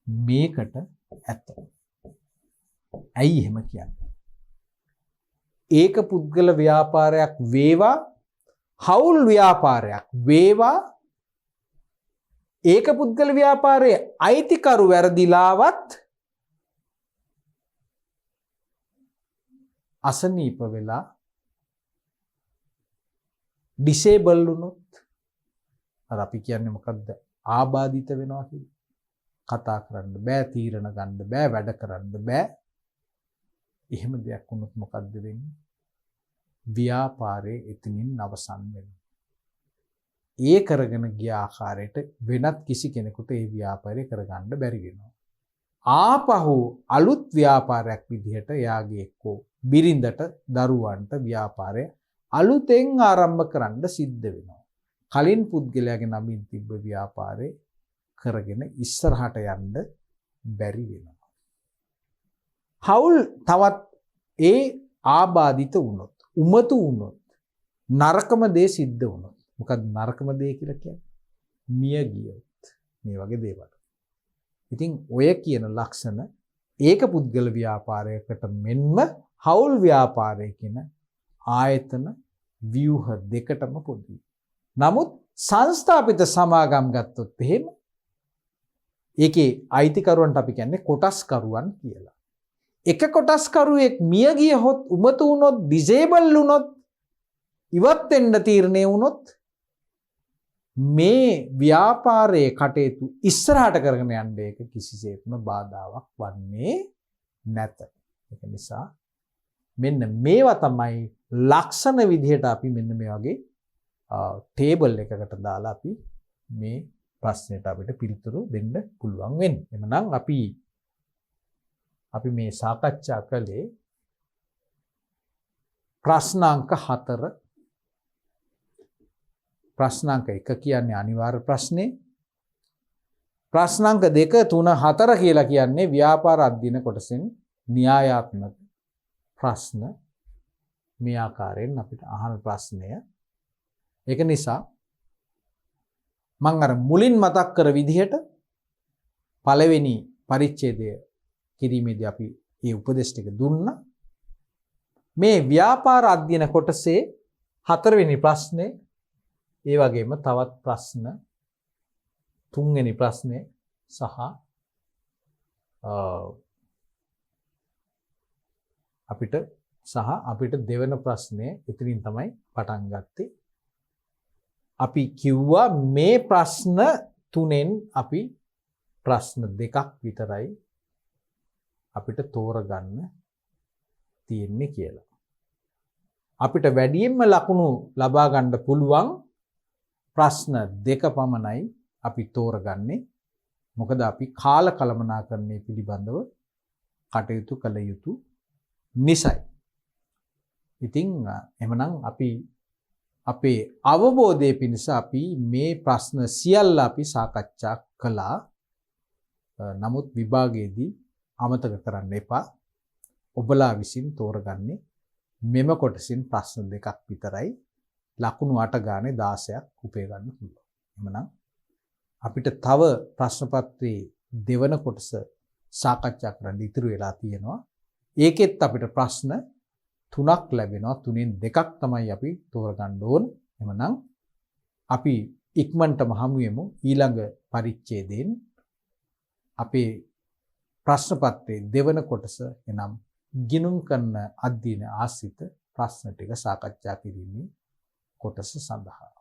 මේකට ඇත. ඇයි එහෙම කියන්නේ? ඒක පුද්ගල ව්‍යාපාරයක් වේවා හවුල් ව්‍යාපාරයක් වේවා ඒක පුද්ගල ව්‍යාපාරයේ අයිතිකරු වැරදිලාවත් අසනීප වෙලා ඩිසේබල් වුණොත් අර අපි කියන්නේ මොකද්ද? ආබාධිත වෙනවා කියලා. කතා කරන්න බෑ, තීරණ ගන්න බෑ, වැඩ කරන්න බෑ. එහෙම දෙයක් වුණොත් මොකද්ද වෙන්නේ? ව්‍යාපාරයේ එතනින් අවසන් වෙනවා. ඒ කරගෙන ගිය ආකාරයට වෙනත් කිසි කෙනෙකුට ඒ ව්‍යාපාරය කරගන්න බැරි වෙනවා. ආපහු අලුත් ව්‍යාපාරයක් විදිහට යාගේ එක්කෝ බිරිඳට දරුවන්ට ව්‍යාපාරය අලුතෙන් ආරම්භ කරන්න සිද්ධ වෙනවා. කලින් පුද්ගලයාගේ නමින් තිබ්බ ව්‍යාපාරේ කරගෙන ඉස්සරහට යන්න බැරි වෙනවා. හවුල් තවත් ඒ ආබාධිත වුණොත්, උමතු වුණොත්, නරකම දේ සිද්ධ වුණොත්. මොකක්ද නරකම දේ කියලා කියන්නේ? මිය ගියොත් මේ වගේ දේවල්. ඉතින් ඔය කියන ලක්ෂණ ඒක පුද්ගල ව්‍යාපාරයකට මෙන්ම හවුල් ව්‍යාපාරය කියන ආයතන ව්‍යුහ දෙකටම පොදුයි. නමුත් සංස්ථාපිත සමාගම් ගත්තොත් එහෙම ඒකේ අයිතිකරුවන්ට අපි කියන්නේ කොටස්කරුවන් කියලා. එක කොටස්කරුවෙක් මිය ගියහොත්, උමතු වුණොත්, ඩිසේබල් වුණොත්, ඉවත් වෙන්න තීරණය වුණොත් මේ ව්‍යාපාරයේ කටයුතු ඉස්සරහට කරගෙන යන්න ඒක කිසිසේත්ම බාධාවක් වන්නේ නැත. ඒක නිසා මෙන්න මේවා තමයි ලක්ෂණ විදිහට අපි මෙන්න මේ වගේ ටේබල් එකකට දාලා අපි මේ ප්‍රශ්නෙට අපිට පිළිතුරු දෙන්න පුළුවන් වෙන්නේ. එhmenan අපි මේ සාකච්ඡා කළේ ප්‍රශ්නාංක 4. ප්‍රශ්නාංක 1 කියන්නේ අනිවාර්ය ප්‍රශ්නේ. ප්‍රශ්නාංක 2, 3, 4 කියලා කියන්නේ ව්‍යාපාර අධ්‍යයන කොටසෙන් න්‍යායාත්මක ප්‍රශ්න. මේ ආකාරයෙන් අපිට අහන ප්‍රශ්නය. ඒක නිසා මම අර මුලින් මතක් කර විදිහට පළවෙනි පරිච්ඡේදය කිරීමේදී අපි මේ උපදේශ ටික දුන්නා. මේ ව්‍යාපාර අධ්‍යයන කොටසේ 4 වෙනි ප්‍රශ්නේ, ඒ වගේම තවත් ප්‍රශ්න 3 වෙනි ප්‍රශ්නේ සහ අපිට දෙවන ප්‍රශ්නේ ඉතින් තමයි පටන් ගත්තේ. අපි කිව්වා මේ ප්‍රශ්න 3න් අපි ප්‍රශ්න 2ක් විතරයි අපිට තෝරගන්න තියෙන්නේ කියලා. අපිට වැඩියෙන්ම ලකුණු ලබා ගන්න පුළුවන් ප්‍රශ්න 2 පමණයි අපි තෝරගන්නේ. මොකද අපි කාල කළමනාකරණය පිළිබඳව කටයුතු කළ යුතු නිසයි. ඉතින් එහෙමනම් අපි අපේ අවබෝධය පිණිස අපි මේ ප්‍රශ්න සියල්ල අපි සාකච්ඡා කළා. නමුත් විභාගයේදී අමතක කරන්න එපා. ඔබලා විසින් තෝරගන්නේ මෙම කොටසින් ප්‍රශ්න 2ක් විතරයි. ලකුණු 8 ගානේ 16ක් උපය ගන්න පුළුවන්. එහෙමනම් අපිට තව ප්‍රශ්න පත්‍රයේ දෙවන කොටස සාකච්ඡා කරන්න ඉතුරු වෙලා තියෙනවා. ඒකෙත් අපිට ප්‍රශ්න 3ක් ලැබෙනවා. 3න් 2ක් තමයි අපි තෝරගන්න ඕන. එහෙමනම් අපි ඉක්මනටම හමු වෙමු ඊළඟ පරිච්ඡේදයෙන් අපේ ප්‍රශ්න පත්‍රයේ දෙවන කොටස එනම් ගිණුම් කරන අධ්‍යයන ආශ්‍රිත ප්‍රශ්න ටික සාකච්ඡා කිරීමේ කොටස සඳහා